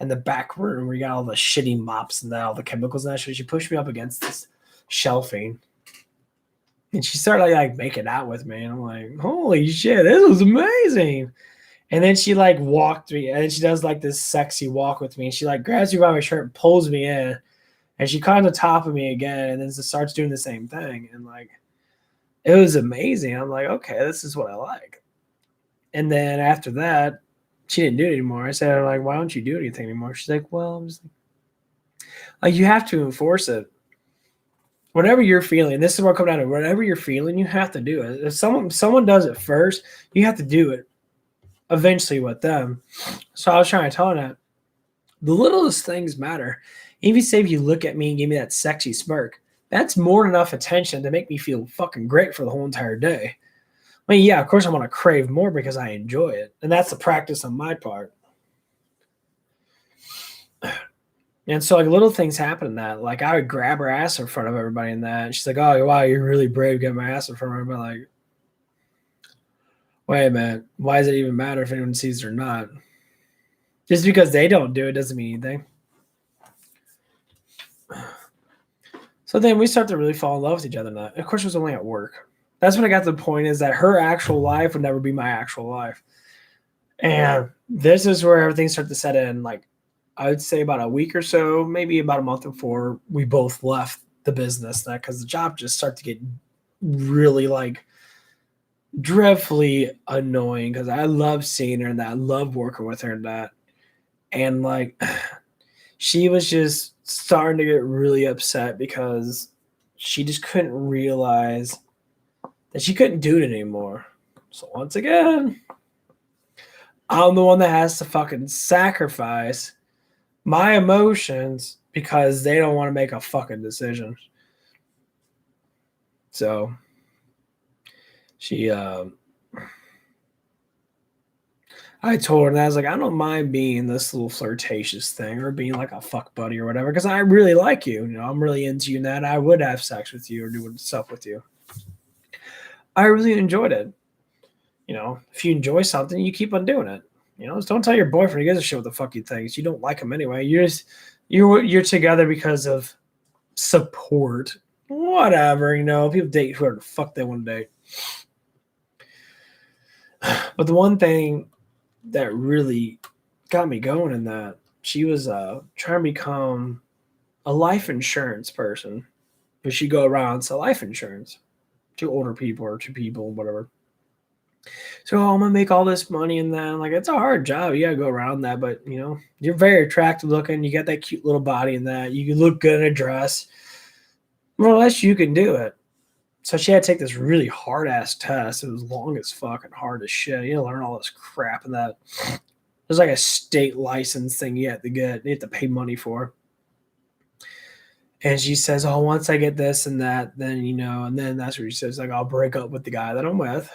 in the back room where you got all the shitty mops and all the chemicals and that shit. She pushed me up against this shelving. And she started like making out with me. And I'm like, holy shit, this was amazing. And then she like walked me, and she does like this sexy walk with me. And she like grabs me by my shirt and pulls me in. And she climbs on top of me again and then starts doing the same thing. And like, it was amazing. I'm like, okay, this is what I like. And then after that, she didn't do it anymore. I said, like, why don't you do anything anymore? She's like, well, I'm just like, you have to enforce it. Whatever you're feeling, this is what I'm coming down to. Whatever you're feeling, you have to do it. If someone does it first, you have to do it eventually with them. So I was trying to tell her that the littlest things matter. Even if you look at me and give me that sexy smirk, that's more than enough attention to make me feel fucking great for the whole entire day. I mean, yeah, of course I want to crave more because I enjoy it. And that's the practice on my part. And so like little things happen in that. Like I would grab her ass in front of everybody in that. And she's like, oh, wow, you're really brave getting my ass in front of everybody. Like, wait a minute. Why does it even matter if anyone sees it or not? Just because they don't do it doesn't mean anything. So then we start to really fall in love with each other. Now. Of course, it was only at work. That's when I got to the point is that her actual life would never be my actual life. And this is where everything started to set in. Like, I would say about a week or so, maybe about a month before we both left the business because the job just started to get really like dreadfully annoying because I love seeing her and that I love working with her and that. And like she was just starting to get really upset because she just couldn't realize that she couldn't do it anymore. So once again, I'm the one that has to fucking sacrifice my emotions because they don't want to make a fucking decision. So she I told her, and I was like, I don't mind being this little flirtatious thing or being like a fuck buddy or whatever, because I really like you. You know, I'm really into you and that. I would have sex with you or do stuff with you. I really enjoyed it. You know, if you enjoy something, you keep on doing it. You know, just don't tell your boyfriend he gives a shit what the fuck he thinks. You don't like him anyway. You're together because of support. Whatever, you know, people date whoever the fuck they want to date. But the one thing that really got me going in that she was trying to become a life insurance person. But she go around and sell life insurance to older people or to people, whatever. So I'm gonna make all this money and then like it's a hard job. You gotta go around that, but you know, you're very attractive looking, you got that cute little body and that, you can look good in a dress. More or less you can do it. So she had to take this really hard ass test. It was long as fuck and hard as shit. You know, learn all this crap and that. There's like a state license thing you have to get. You have to pay money for. And she says, "Oh, once I get this and that, then and then that's where she says, like, I'll break up with the guy that I'm with,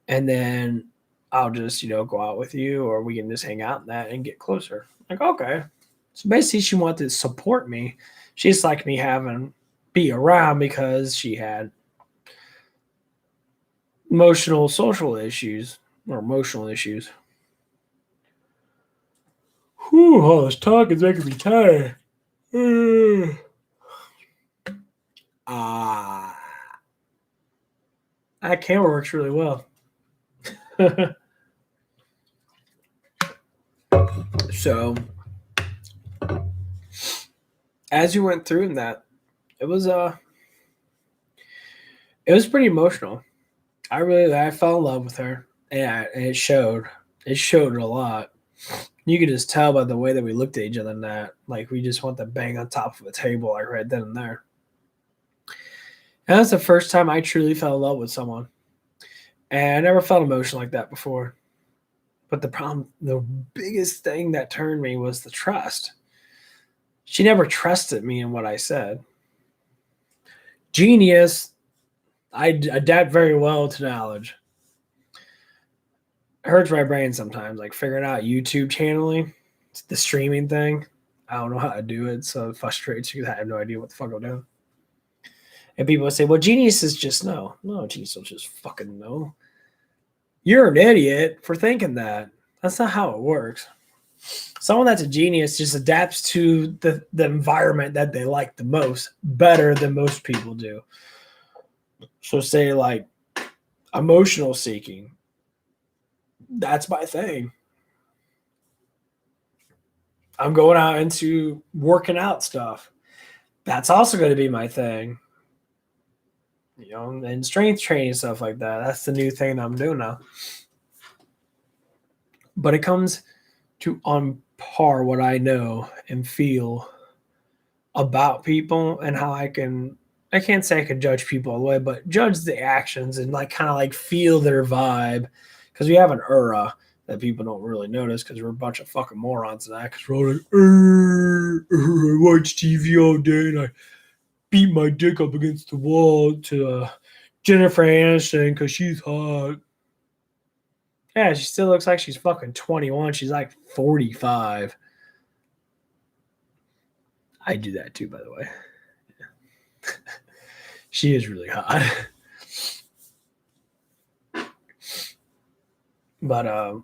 and then I'll just go out with you, or we can just hang out in that and get closer." Like, okay. So basically, she wanted to support me. She just liked me having be around because she had social issues or emotional issues. Whew, all this talk is making me tired. That camera works really well. So, as you went through that, it was pretty emotional. I fell in love with her, and it showed. It showed a lot. You could just tell by the way that we looked at each other and that, like, we just want to bang on top of a table, like right then and there. And that's the first time I truly fell in love with someone. And I never felt emotion like that before. But the biggest thing that turned me was the trust. She never trusted me in what I said. Genius, I adapt very well to knowledge. It hurts my brain sometimes, like figuring out YouTube channeling, the streaming thing. I don't know how to do it, so it frustrates you. I have no idea what the fuck I'm doing. And people would say, "Well, geniuses just know." No, geniuses don't just fucking know. You're an idiot for thinking that. That's not how it works. Someone that's a genius just adapts to the environment that they like the most better than most people do. So say like emotional seeking. That's my thing. I'm going out into working out stuff. That's also going to be my thing. And strength training, stuff like that. That's the new thing that I'm doing now. But it comes to on par what I know and feel about people and how I can't say I can judge people all the way, but judge the actions and like kind of like feel their vibe. Because we have an aura that people don't really notice because we're a bunch of fucking morons and that. Because we're all like, I watch TV all day and I beat my dick up against the wall to Jennifer Aniston because she's hot. Yeah, she still looks like she's fucking 21. She's like 45. I do that too, by the way. She is really hot. But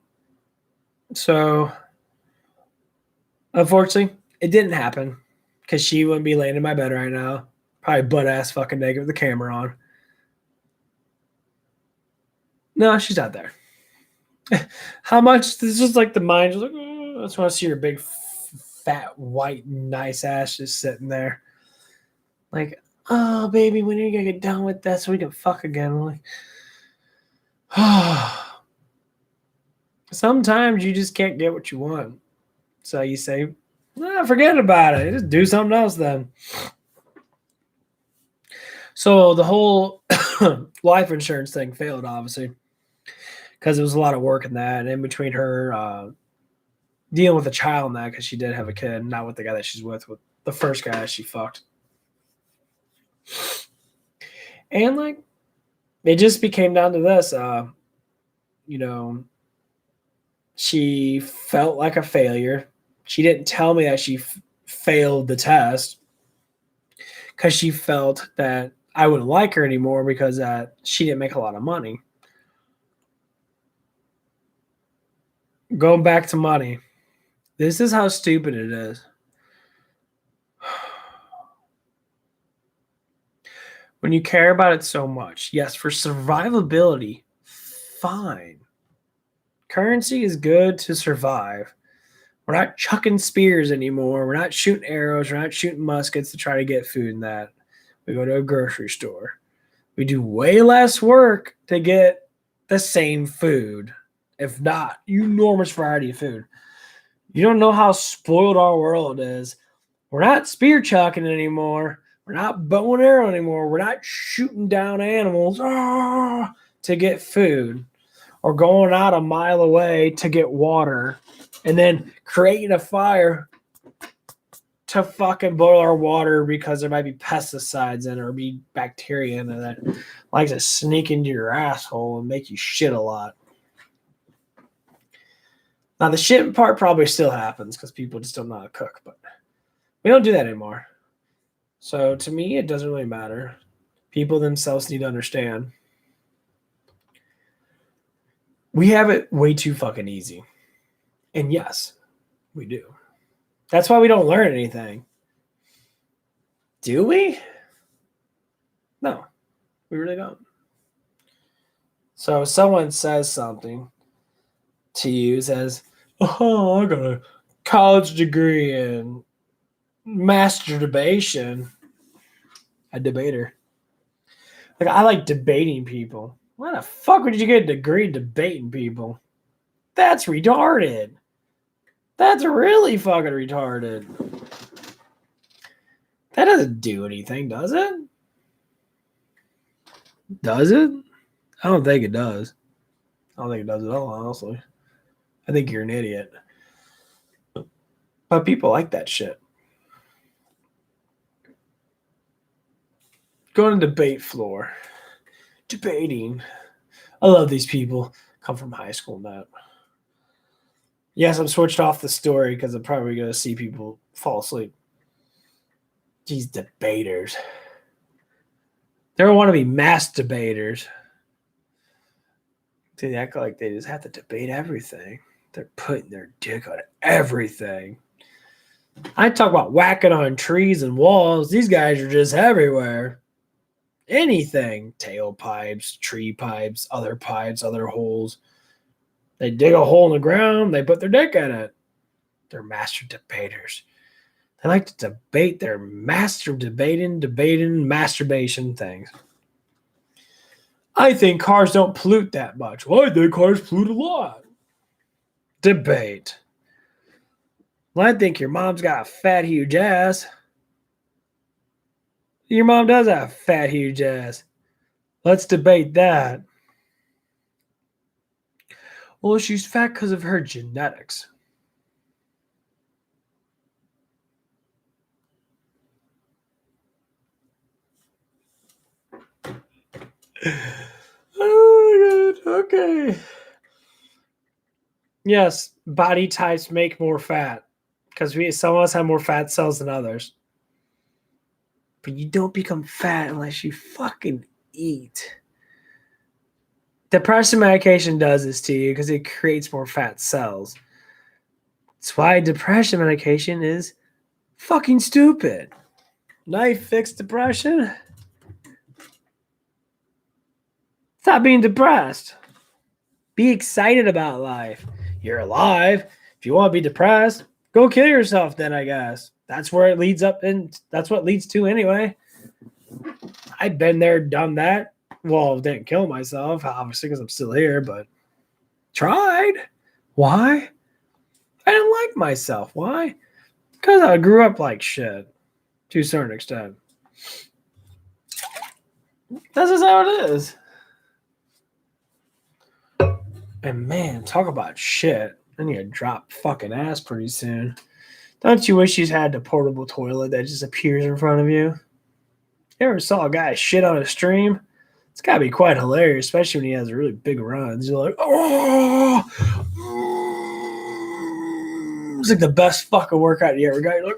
so unfortunately, it didn't happen because she wouldn't be laying in my bed right now, probably butt ass fucking naked with the camera on. No, she's not there. How much? This is like the mind. Just like, I just want to see her big, fat, white, nice ass just sitting there. Like, oh, baby, when are you going to get done with that so we can fuck again? I'm like, sometimes you just can't get what you want. So you say, forget about it. Just do something else then. So the whole life insurance thing failed, obviously, because it was a lot of work in that. And in between her dealing with a child and that, because she did have a kid, not with the guy that she's with the first guy she fucked. And like, it just became down to this, she felt like a failure. She didn't tell me that she failed the test because she felt that I wouldn't like her anymore because she didn't make a lot of money. Going back to money, this is how stupid it is. When you care about it so much, yes, for survivability, fine. Currency is good to survive. We're not chucking spears anymore. We're not shooting arrows. We're not shooting muskets to try to get food in that. We go to a grocery store. We do way less work to get the same food, if not enormous variety of food. You don't know how spoiled our world is. We're not spear chucking anymore. We're not bow and arrow anymore. We're not shooting down animals to get food. or going out a mile away to get water and then creating a fire to fucking boil our water because there might be pesticides in it or be bacteria in it that likes to sneak into your asshole and make you shit a lot. Now, the shit part probably still happens because people just don't know how to cook, but we don't do that anymore. So to me, it doesn't really matter. People themselves need to understand. We have it way too fucking easy. And yes, we do. That's why we don't learn anything. Do we? No, we really don't. So if someone says something to you, says, oh, I got a college degree in masturbation, a debater. Like, I like debating people. Why the fuck would you get a degree in debating people? That's retarded. That's really fucking retarded. That doesn't do anything, does it? Does it? I don't think it does. I don't think it does at all, honestly. I think you're an idiot. But people like that shit. Go on a debate floor. Debating. I love these people. Come from high school, Matt. Yes, I'm switched off the story because I'm probably going to see people fall asleep. These debaters. They don't want to be mass debaters. They act like they just have to debate everything. They're putting their dick on everything. I talk about whacking on trees and walls. These guys are just everywhere. Anything. Tailpipes, tree pipes, other holes. They dig a hole in the ground. They put their dick in it. They're master debaters. They like to debate their debating masturbation things. I think cars don't pollute that much. Well, I think cars pollute a lot. Debate. Well, I think your mom's got a fat, huge ass. Your mom does have a fat, huge ass. Let's debate that. Well, she's fat because of her genetics. Oh my god. Okay. Yes, body types make more fat because some of us have more fat cells than others. But you don't become fat unless you fucking eat. Depression medication does this to you because it creates more fat cells. That's why depression medication is fucking stupid. Now you fix depression. Stop being depressed. Be excited about life. You're alive. If you want to be depressed, go kill yourself then, I guess. That's where it leads up, and that's what it leads to anyway. I've been there, done that. Well, didn't kill myself, obviously, because I'm still here, but tried. Why? I didn't like myself. Why? Because I grew up like shit to a certain extent. That's just how it is. And man, talk about shit. I need to drop fucking ass pretty soon. Don't you wish you had the portable toilet that just appears in front of you? You ever saw a guy shit on a stream? It's gotta be quite hilarious, especially when he has really big runs. You're like, oh, it's like the best fucking workout you ever got. You're like,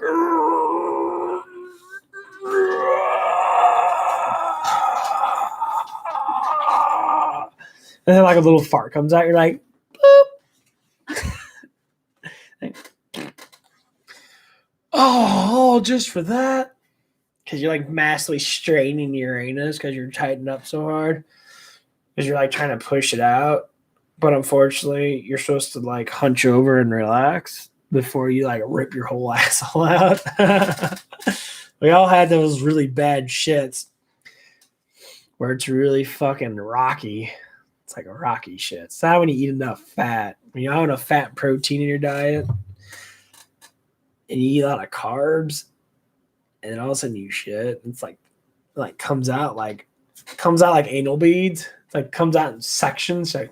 and then like a little fart comes out. You're like, oh, just for that. Because you're like massively straining your anus because you're tightening up so hard. Because you're like trying to push it out. But unfortunately, you're supposed to like hunch over and relax before you like rip your whole asshole out. We all had those really bad shits where it's really fucking rocky. It's like a rocky shit. It's not when you eat enough fat. When you don't have enough fat and protein in your diet and you eat a lot of carbs, and then all of a sudden you shit. It's like comes out like anal beads. It's like comes out in sections. Like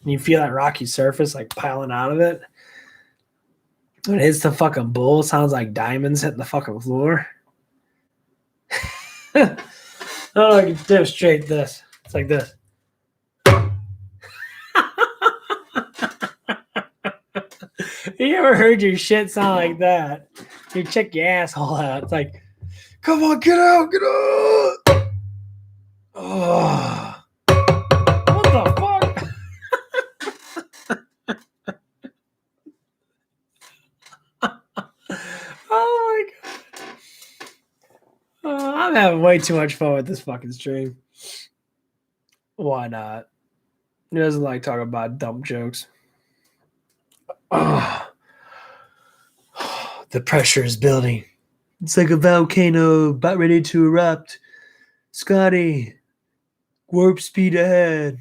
And you feel that rocky surface like piling out of it. When it hits the fucking bowl, it sounds like diamonds hitting the fucking floor. I don't know if I can demonstrate this. It's like this. You ever heard your shit sound like that? You check your asshole out. It's like, come on, get out, get out. Oh, what the fuck? Oh my god. I'm having way too much fun with this fucking stream. Why not? Who doesn't like talking about dumb jokes? Oh, the pressure is building. It's like a volcano about ready to erupt. Scotty, warp speed ahead.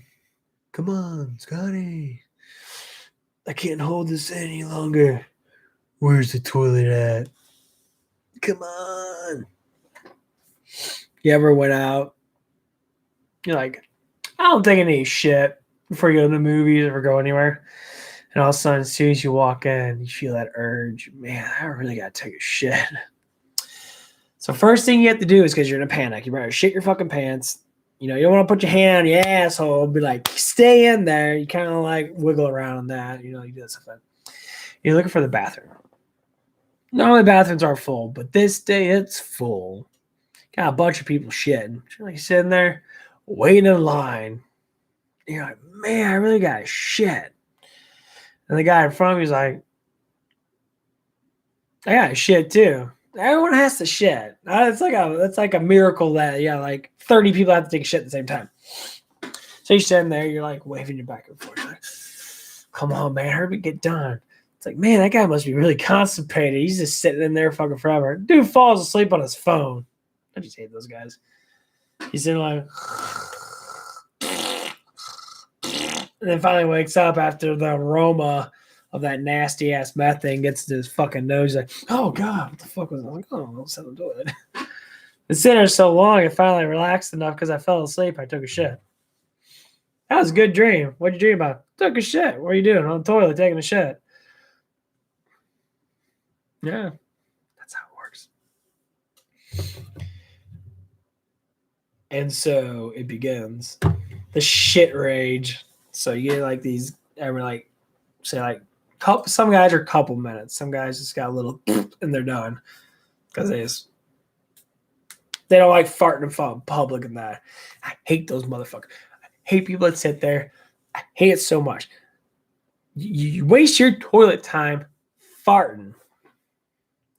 Come on, Scotty. I can't hold this any longer. Where's the toilet at? Come on. You ever went out? You're like, I don't think I need shit before you go to the movies or go anywhere. And all of a sudden, as soon as you walk in, you feel that urge. Man, I really got to take a shit. So first thing you have to do is because you're in a panic. You better shit your fucking pants. You know, you don't want to put your hand on your asshole and be like, stay in there. You kind of like wiggle around on that. You know, you do that stuff. You're looking for the bathroom. Normally bathrooms are full, but this day it's full. Got a bunch of people shitting. You're like sitting there waiting in line. You're like, man, I really got shit. And the guy in front of me is like, I got shit too. Everyone has to shit. It's like a miracle that like 30 people have to take a shit at the same time. So you're sitting there, you're like waving your back and forth. You're like, come on, man, hurry get done. It's like, man, that guy must be really constipated. He's just sitting in there fucking forever. Dude falls asleep on his phone. I just hate those guys. He's sitting like, and then finally wakes up after the aroma of that nasty ass methane gets to his fucking nose. Like, oh god, what the fuck was that? I'm like, oh, I'll set him to it. Been sitting there so long, I finally relaxed enough because I fell asleep. I took a shit. That was a good dream. What'd you dream about? Took a shit. What are you doing? On the toilet, taking a shit. Yeah, that's how it works. And so it begins. The shit rage. So you get like these, every like, say like, some guys are a couple minutes. Some guys just got a little and they're done because they don't like farting in public and that. I hate those motherfuckers. I hate people that sit there. I hate it so much. You waste your toilet time farting.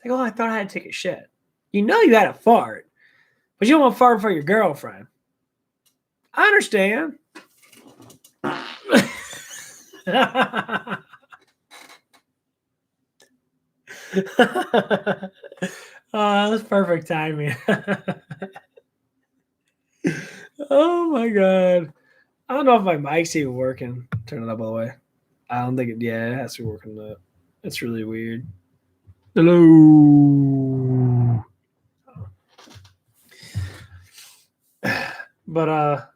Like, oh, I thought I had to take a shit. You know you had a fart, but you don't want to fart for your girlfriend. I understand. Oh, that was perfect timing. Oh my god. I don't know if my mic's even working. Turn it up all the way. I don't think it has to be working though. It's really weird. Hello. But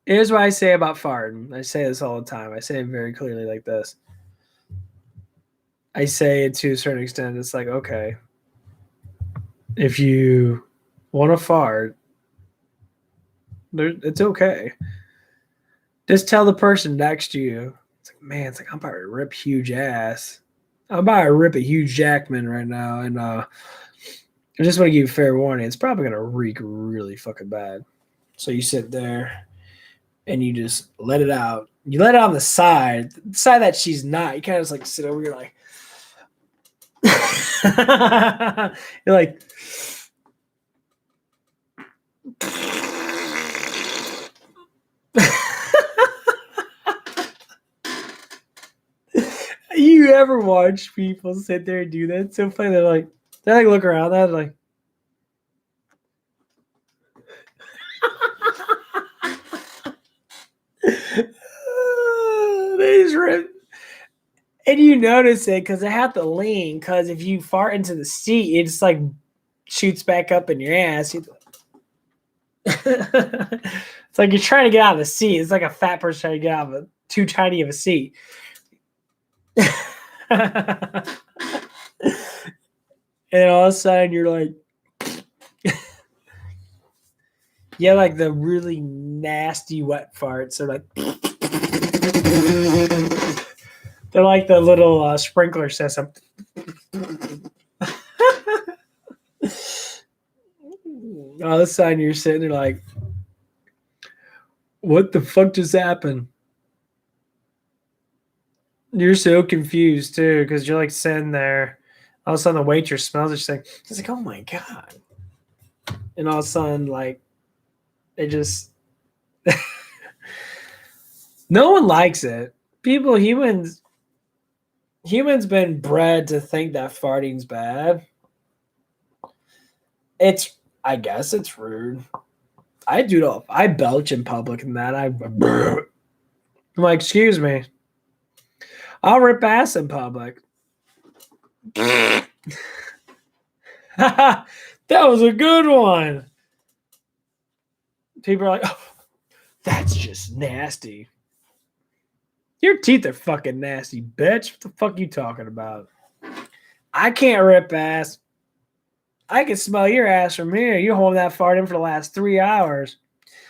here's what I say about farting. I say this all the time. I say it very clearly like this. I say it to a certain extent. It's like, okay, if you want to fart, it's okay. Just tell the person next to you. It's like, man, it's like I'm about to rip huge ass. I'm about to rip a huge Jackman right now, and I just want to give you fair warning. It's probably gonna reek really fucking bad. So you sit there and you just let it out. You let it on the side that she's not. You kind of just like sit over. You're like, you're like. You ever watch people sit there and do that? It's so funny. They like look around that like. They just rip. And you notice it because I have to lean. Because if you fart into the seat, it just like shoots back up in your ass. It's like you're trying to get out of the seat. It's like a fat person trying to get out of too tiny of a seat. And all of a sudden you're like, yeah, like the really nasty wet farts are like, they're like the little sprinkler system. All of a sudden you're sitting there like, what the fuck just happened? You're so confused too, because you're like sitting there. All of a sudden the waitress smells it. She's like, oh my God. And all of a sudden, like, it just no one likes it. Humans been bred to think that farting's bad. I guess it's rude. I belch in public and that I'm like, excuse me. I'll rip ass in public. That was a good one. People are like, oh, that's just nasty. Your teeth are fucking nasty, bitch. What the fuck are you talking about? I can't rip ass. I can smell your ass from here. You're holding that fart in for the last 3 hours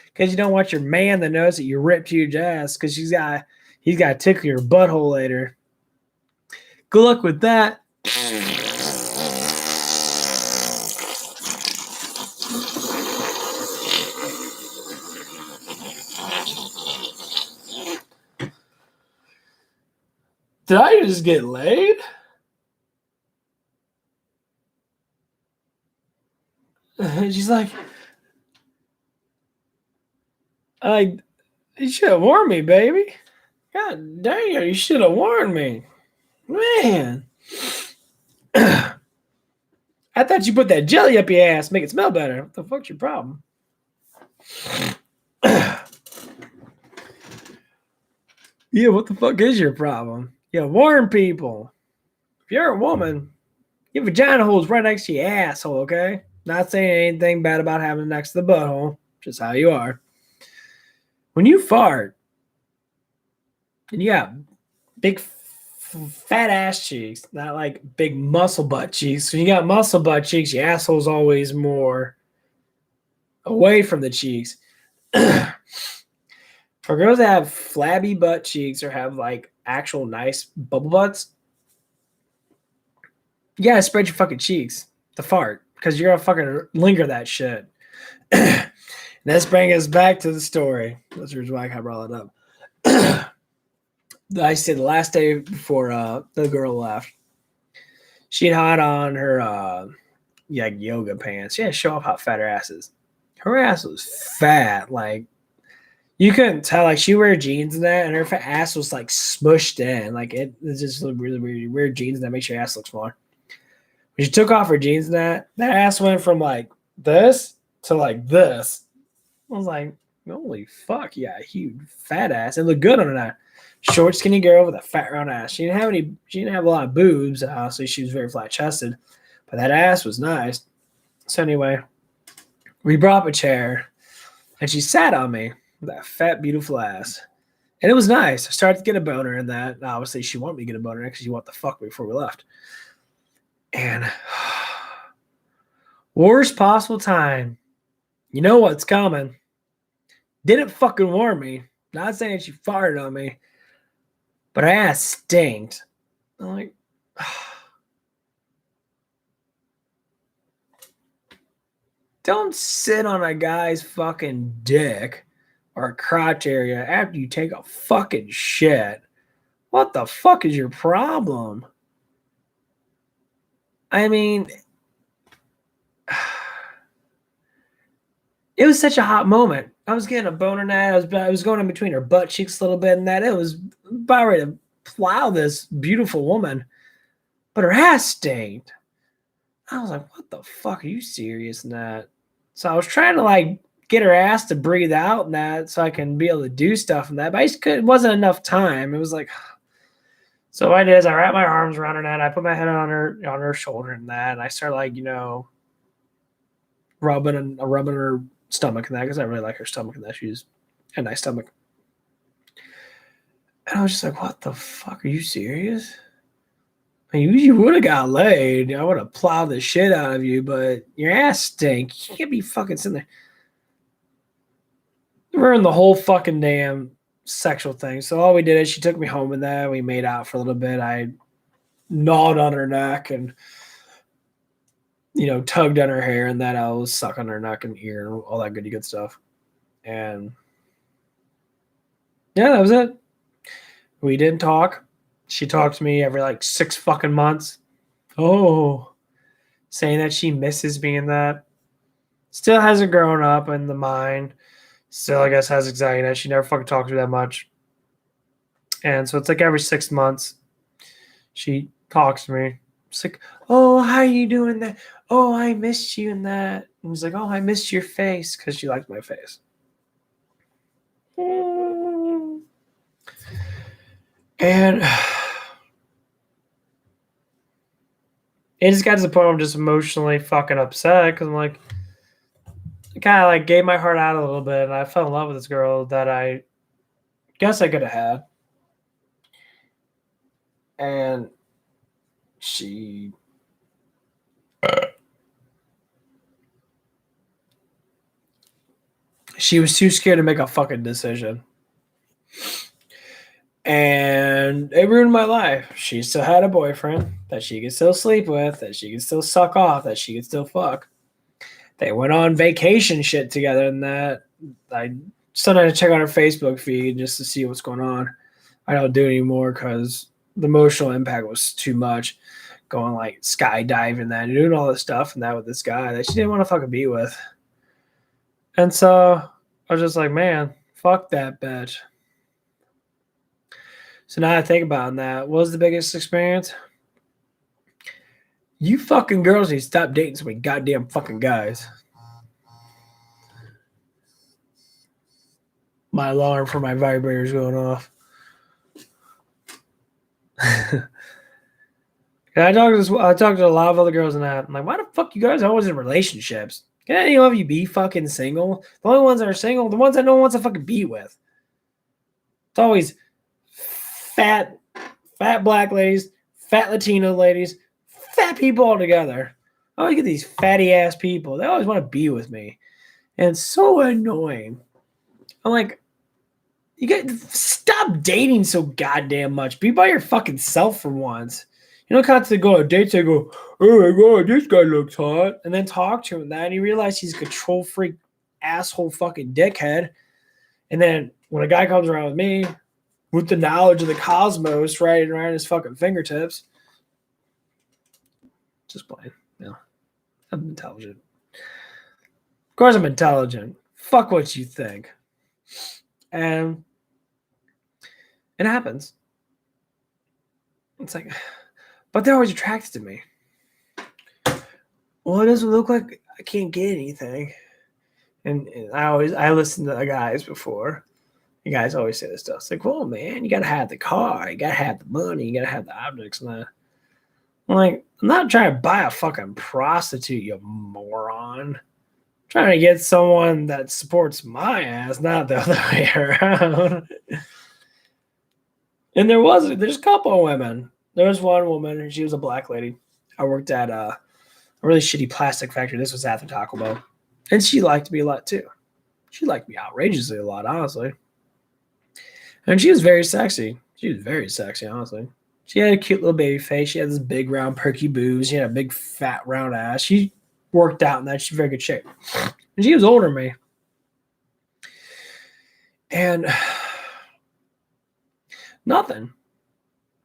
because you don't want your man to notice that you ripped huge ass because he's got to tickle your butthole later. Good luck with that. Did I just get laid? She's like, you should have warned me, baby. God damn, you should have warned me. Man. I thought you put that jelly up your ass, make it smell better. What the fuck's your problem? Yeah, what the fuck is your problem? You warn people. If you're a woman, your vagina hole's right next to your asshole, okay? Not saying anything bad about having it next to the butthole, just how you are. When you fart, and you got big fat ass cheeks, not like big muscle butt cheeks. When you got muscle butt cheeks, your asshole's always more away from the cheeks. For girls that have flabby butt cheeks or have like actual nice bubble butts, you gotta spread your fucking cheeks to fart because you're gonna fucking linger that shit. Let's bring us back to the story. That's the reason why I brought it up. I said the last day before the girl left, she had on her yoga pants. She had to show off how fat her ass is. Her ass was fat, like you couldn't tell. Like she wore jeans and that, and her fat ass was like smushed in. Like it's just really weird. You wear jeans and that makes your ass look smaller. When she took off her jeans and that ass went from like this to like this. I was like, holy fuck, yeah, huge fat ass. It looked good on her. Short, skinny girl with a fat round ass. She didn't have a lot of boobs, so she was very flat chested, but that ass was nice. So anyway, we brought up a chair, and she sat on me with that fat, beautiful ass, and it was nice. I started to get a boner in that. Obviously, she wanted me to get a boner because she wanted to fuck me before we left. And worst possible time, you know what's coming. Didn't fucking warn me. Not saying she farted on me. But her ass stinked. I'm like, don't sit on a guy's fucking dick or crotch area after you take a fucking shit. What the fuck is your problem? I mean, it was such a hot moment. I was getting a boner in that. I was going in between her butt cheeks a little bit and that. It was about ready to plow this beautiful woman. But her ass stinked. I was like, what the fuck? Are you serious in that? So I was trying to like get her ass to breathe out and that so I can be able to do stuff and that. But I just couldn't, it wasn't enough time. It was like, So what I did is I wrapped my arms around her neck. I put my head on her shoulder and that, and I started like rubbing her stomach and that because I really like her stomach and that she's a nice stomach. And I was just like, "What the fuck? Are you serious? I mean, you would have got laid. I would have plowed the shit out of you, but your ass stink. You can't be fucking sitting there." Ruined the whole fucking damn sexual thing. So all we did is she took me home and that we made out for a little bit. I gnawed on her neck and tugged on her hair and that I was sucking her neck and ear and all that goody good stuff. And yeah, that was it. We didn't talk. She talked to me every like 6 fucking months. Oh, saying that she misses me and that. Still hasn't grown up in the mind. Still, I guess, has anxiety that she never fucking talks to me that much. And so it's like every 6 months she talks to me. It's like, "Oh, how are you doing that? Oh, I missed you and that." And he's like, "Oh, I missed your face," because she liked my face. And it just got to the point where I'm just emotionally fucking upset because I'm like, I kind of like gave my heart out a little bit and I fell in love with this girl that I guess I could have had. And she was too scared to make a fucking decision. And it ruined my life. She still had a boyfriend that she could still sleep with, that she could still suck off, that she could still fuck. They went on vacation shit together and that. I sometimes check on her Facebook feed just to see what's going on. I don't do it anymore because the emotional impact was too much. Going like skydiving that, doing all this stuff and that with this guy that she didn't want to fucking be with. And so I was just like, man, fuck that bitch. So now I think about that. What was the biggest experience? You fucking girls need to stop dating so many goddamn fucking guys. My alarm for my vibrator's going off. I talked to a lot of other girls in that. I'm like, why the fuck you guys are always in relationships? Can any of you be fucking single? The only ones that are single, the ones that no one wants to fucking be with. It's always fat black ladies, fat Latino ladies, fat people all together. I always get these fatty ass people. They always want to be with me. And it's so annoying. I'm like, you guys stop dating so goddamn much. Be by your fucking self for once. You don't have to go on dates and go, "Oh my god, this guy looks hot," and then talk to him and that, and you realize he's a control freak, asshole, fucking dickhead. And then when a guy comes around with me, with the knowledge of the cosmos right around his fucking fingertips, just playing. No, I'm intelligent. Of course, I'm intelligent. Fuck what you think. And it happens. It's like, but they're always attracted to me. Well, it doesn't look like I can't get anything. And I listened to the guys before. You guys always say this stuff. It's like, well, man, you gotta have the car, you gotta have the money, you gotta have the objects and that. I'm like, I'm not trying to buy a fucking prostitute, you moron. I'm trying to get someone that supports my ass, not the other way around. And there's a couple of women. There was one woman, and she was a black lady. I worked at a really shitty plastic factory. This was at the Taco Bell. And she liked me a lot too. She liked me outrageously a lot, honestly. And she was very sexy. She was very sexy, honestly. She had a cute little baby face. She had this big, round, perky boobs. She had a big, fat, round ass. She worked out in that. She's in very good shape. And she was older than me. And nothing.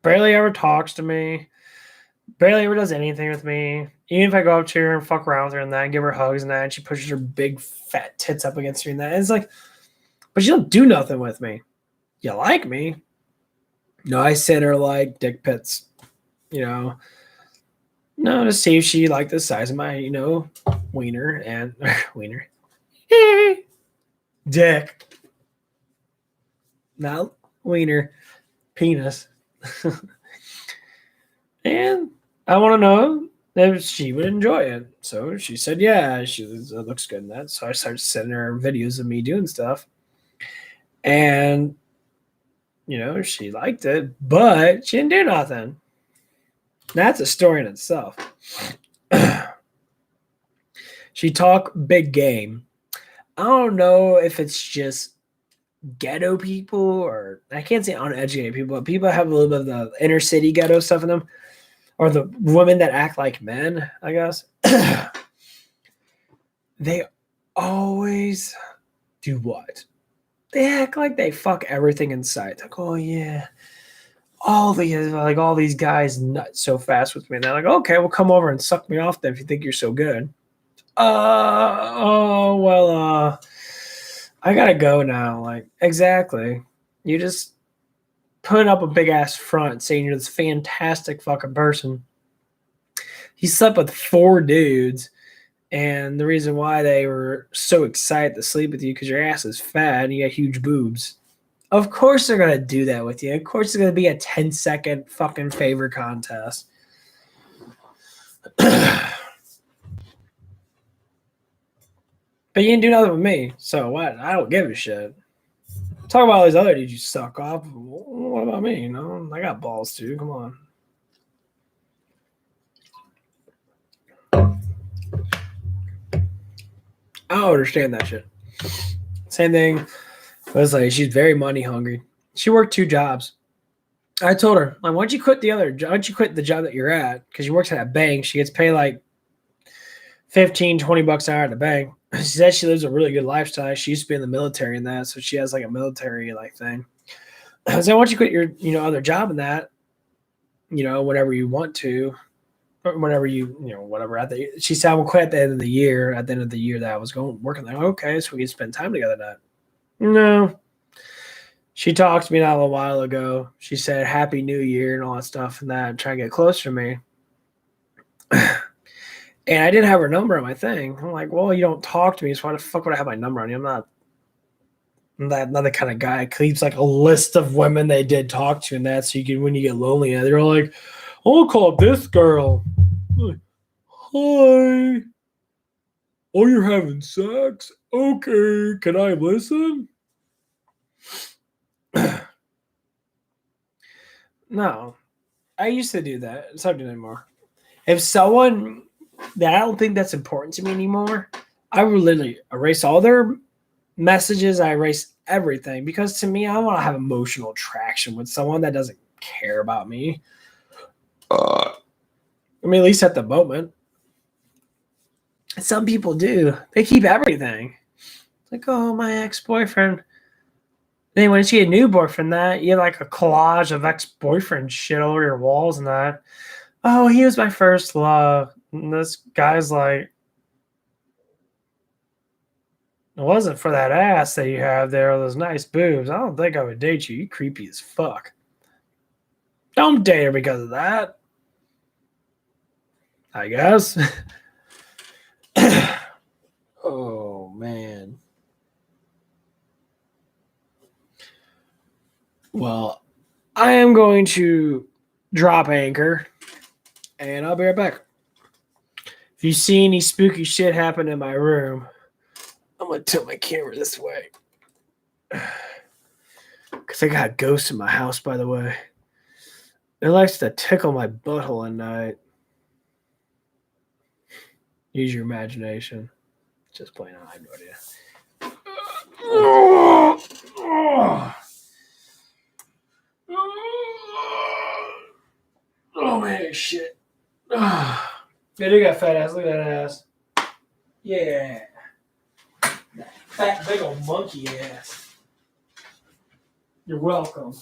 Barely ever talks to me. Barely ever does anything with me. Even if I go up to her and fuck around with her and that, and give her hugs and that, and she pushes her big fat tits up against me and that. And it's like, but you don't do nothing with me. You like me. No, I sent her like dick pics, No, to see if she liked the size of my, wiener and wiener. Dick. Not wiener. Penis. And I want to know if she would enjoy it. So she said, yeah, it looks good in that. So I started sending her videos of me doing stuff. And, she liked it, but she didn't do nothing. That's a story in itself. She talked big game. I don't know if it's just ghetto people or I can't say uneducated people, but people have a little bit of the inner city ghetto stuff in them, or the women that act like men, I guess. They always do what? They act like they fuck everything in sight. Like, oh yeah, all these guys nut so fast with me. And they're like, okay, well come over and suck me off then if you think you're so good. Oh well, I gotta go now. Like, exactly. You just put up a big ass front saying you're this fantastic fucking person. He slept with 4 dudes, and the reason why they were so excited to sleep with you because your ass is fat and you got huge boobs. Of course they're gonna do that with you. Of course it's gonna be a 10-second fucking favor contest. But you didn't do nothing with me, so what? I don't give a shit. Talk about all these other dudes you suck off. What about me? I got balls too. Come on. I don't understand that shit. Same thing. It was like she's very money hungry. She worked 2 jobs. I told her, like, why don't you quit why don't you quit the job that you're at? Because she works at a bank. She gets paid like 15, $20 an hour at the bank. She says she lives a really good lifestyle. She used to be in the military and that, so she has like a military like thing. I said, why don't you quit your other job in that, whenever you want to, or whenever whatever. She said I will quit at the end of the year. At the end of the year that I was going working there. Okay, so we can spend time together. That no. She talked to me not a little while ago. She said Happy New Year and all that stuff and that, trying to get closer to me. And I didn't have her number on my thing. I'm like, well, you don't talk to me, so why the fuck would I have my number on you? I'm not the kind of guy who keeps like a list of women they did talk to and that, so you can when you get lonely, and they're like, I'll call up this girl. Like, hi. Oh, you're having sex? Okay, can I listen? No, I used to do that. It's not doing anymore. If someone that I don't think that's important to me anymore, I would literally erase all their messages. I erase everything because to me, I want to have emotional traction with someone that doesn't care about me. I mean, at least at the moment. Some people do. They keep everything. It's like, oh, my ex-boyfriend. Then when you get a new boyfriend, that you have like a collage of ex-boyfriend shit over your walls and that. Oh, he was my first love. And this guy's like, it wasn't for that ass that you have there, those nice boobs. I don't think I would date you. You creepy as fuck. Don't date her because of that. I guess. Oh man. Well, I am going to drop anchor, and I'll be right back. If you see any spooky shit happen in my room, I'm gonna tilt my camera this way. Cause I got ghosts in my house, by the way. It likes to tickle my butthole at night. Use your imagination. Just playing on, I have no idea. Oh man, shit. Yeah, they got fat ass. Look at that ass. Yeah. That fat, big old monkey ass. You're welcome.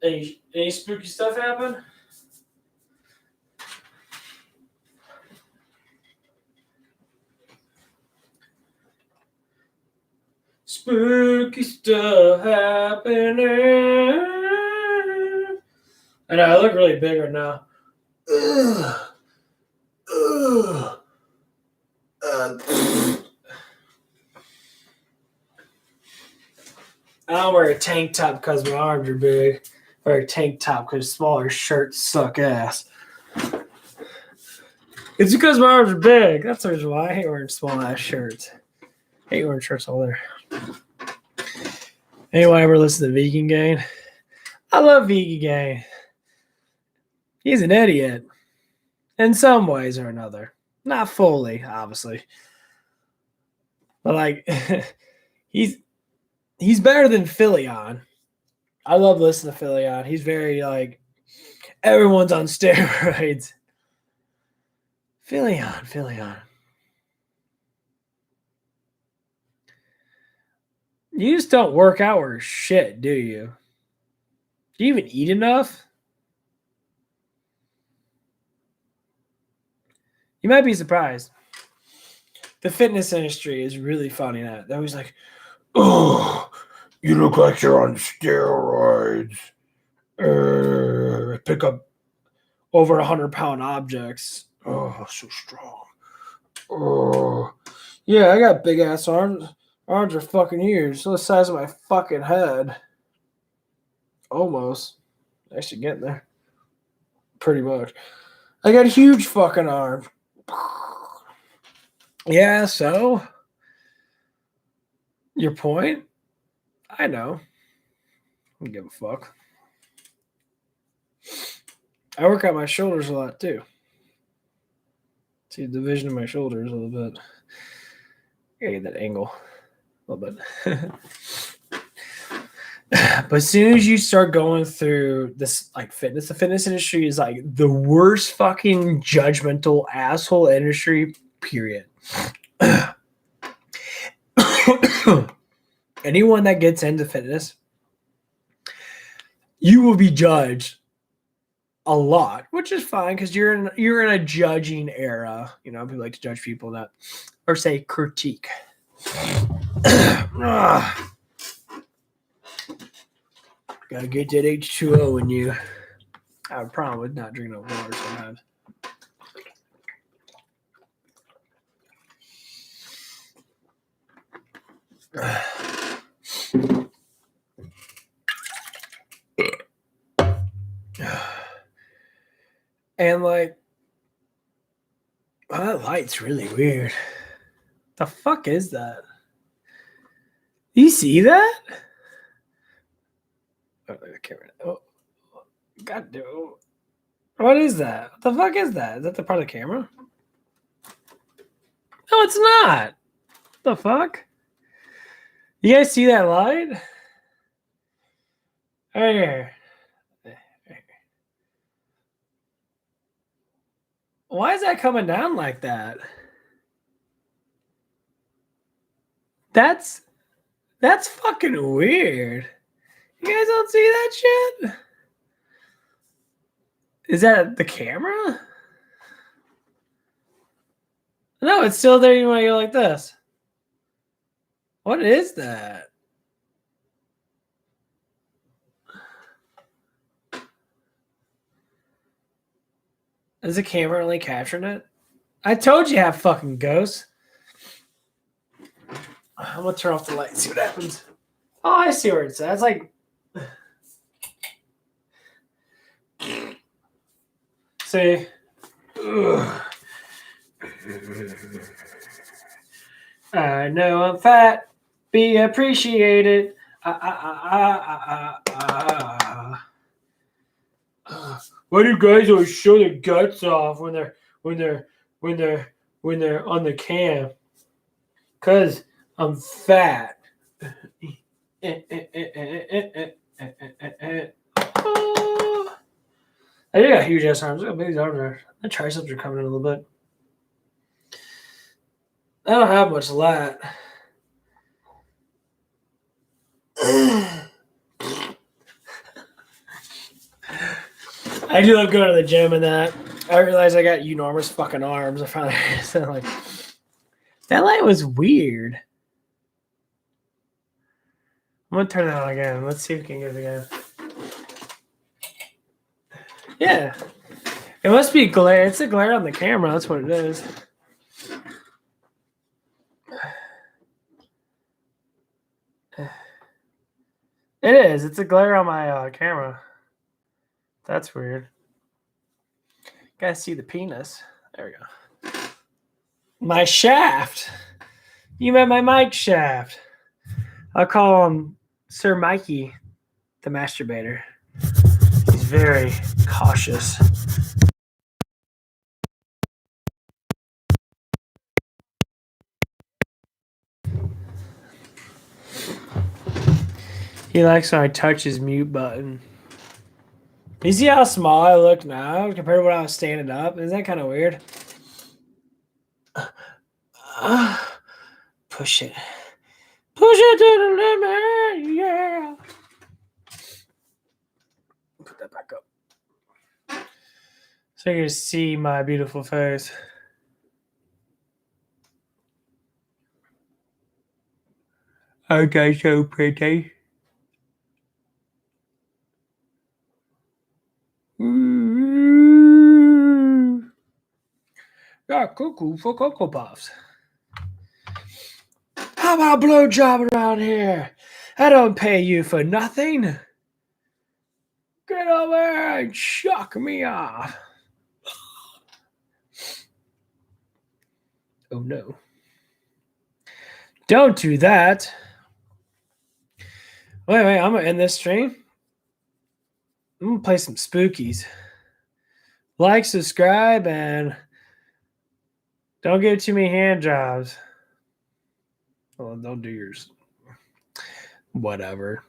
Any spooky stuff happen? Spooky stuff happening. I know, I look really big right now. Ugh. Ugh. I don't wear a tank top because my arms are big. I wear a tank top because smaller shirts suck ass. It's because my arms are big. That's the reason why I hate wearing small ass shirts. I hate wearing shirts all there. Anyone ever listen to Vegan Gang? I love Vegan Gang. He's an idiot. In some ways or another. Not fully, obviously. But like he's better than Philion. I love listening to Philion. He's very like everyone's on steroids. Philion. You just don't work out or shit, do you? Do you even eat enough? You might be surprised. The fitness industry is really funny that. They're always like, oh, you look like you're on steroids. Pick up over 100-pound objects. Oh, so strong. Oh, yeah, I got big ass arms. Arms are fucking huge. So the size of my fucking head. Almost. Actually getting there. Pretty much. I got huge fucking arms. Yeah, so your point? I know. I don't give a fuck. I work out my shoulders a lot too. See the division of my shoulders a little bit. Gotta get that angle a little bit. But as soon as you start going through this like fitness, the fitness industry is like the worst fucking judgmental asshole industry, period. Anyone that gets into fitness, you will be judged a lot, which is fine because you're in a judging era. You know, people like to judge people that or say critique. Gotta get that H2O in you. I have a problem with not drinking enough water sometimes. And like, that light's really weird. The fuck is that? You see that? Oh, God, dude. What is that? What the fuck is that? Is that the part of the camera? No, it's not. What the fuck? You guys see that light? Right here. Why is that coming down like that? That's fucking weird. You guys don't see that shit? Is that the camera? No, it's still there even when I go like this. What is that? Is the camera only capturing it? I told you I have fucking ghosts. I'm gonna turn off the light and see what happens. Oh, I see where it's at. It's like see. Ugh. I know I'm fat. Be appreciated. Why do guys always show their guts off when they're on the cam? Cause I'm fat. I do got huge ass arms. Look how big these arms are. My triceps are coming in a little bit. I don't have much lat. I do love going to the gym and that. I realized I got enormous fucking arms. I finally so like that light was weird. I'm gonna turn that on again. Let's see if we can get it again. Yeah. It must be glare. It's a glare on the camera. That's what it is. It is. It's a glare on my camera. That's weird. Gotta see the penis. There we go. My shaft. You met my Mike shaft. I'll call him Sir Mikey, the masturbator. He's very cautious. He likes when I touch his mute button. You see how small I look now compared to when I was standing up? Isn't that kind of weird? Push it. Push it to the limit, yeah. Put that back up. So you can see my beautiful face. Okay, so pretty. Yeah, cuckoo for Cocoa Puffs. How about a blowjob around here? I don't pay you for nothing. Get over there and shock me off. Oh no. Don't do that. Wait, I'm gonna end this stream. I'm gonna play some spookies. Like, subscribe, and don't give too many hand jobs. Well, don't do yours. Whatever.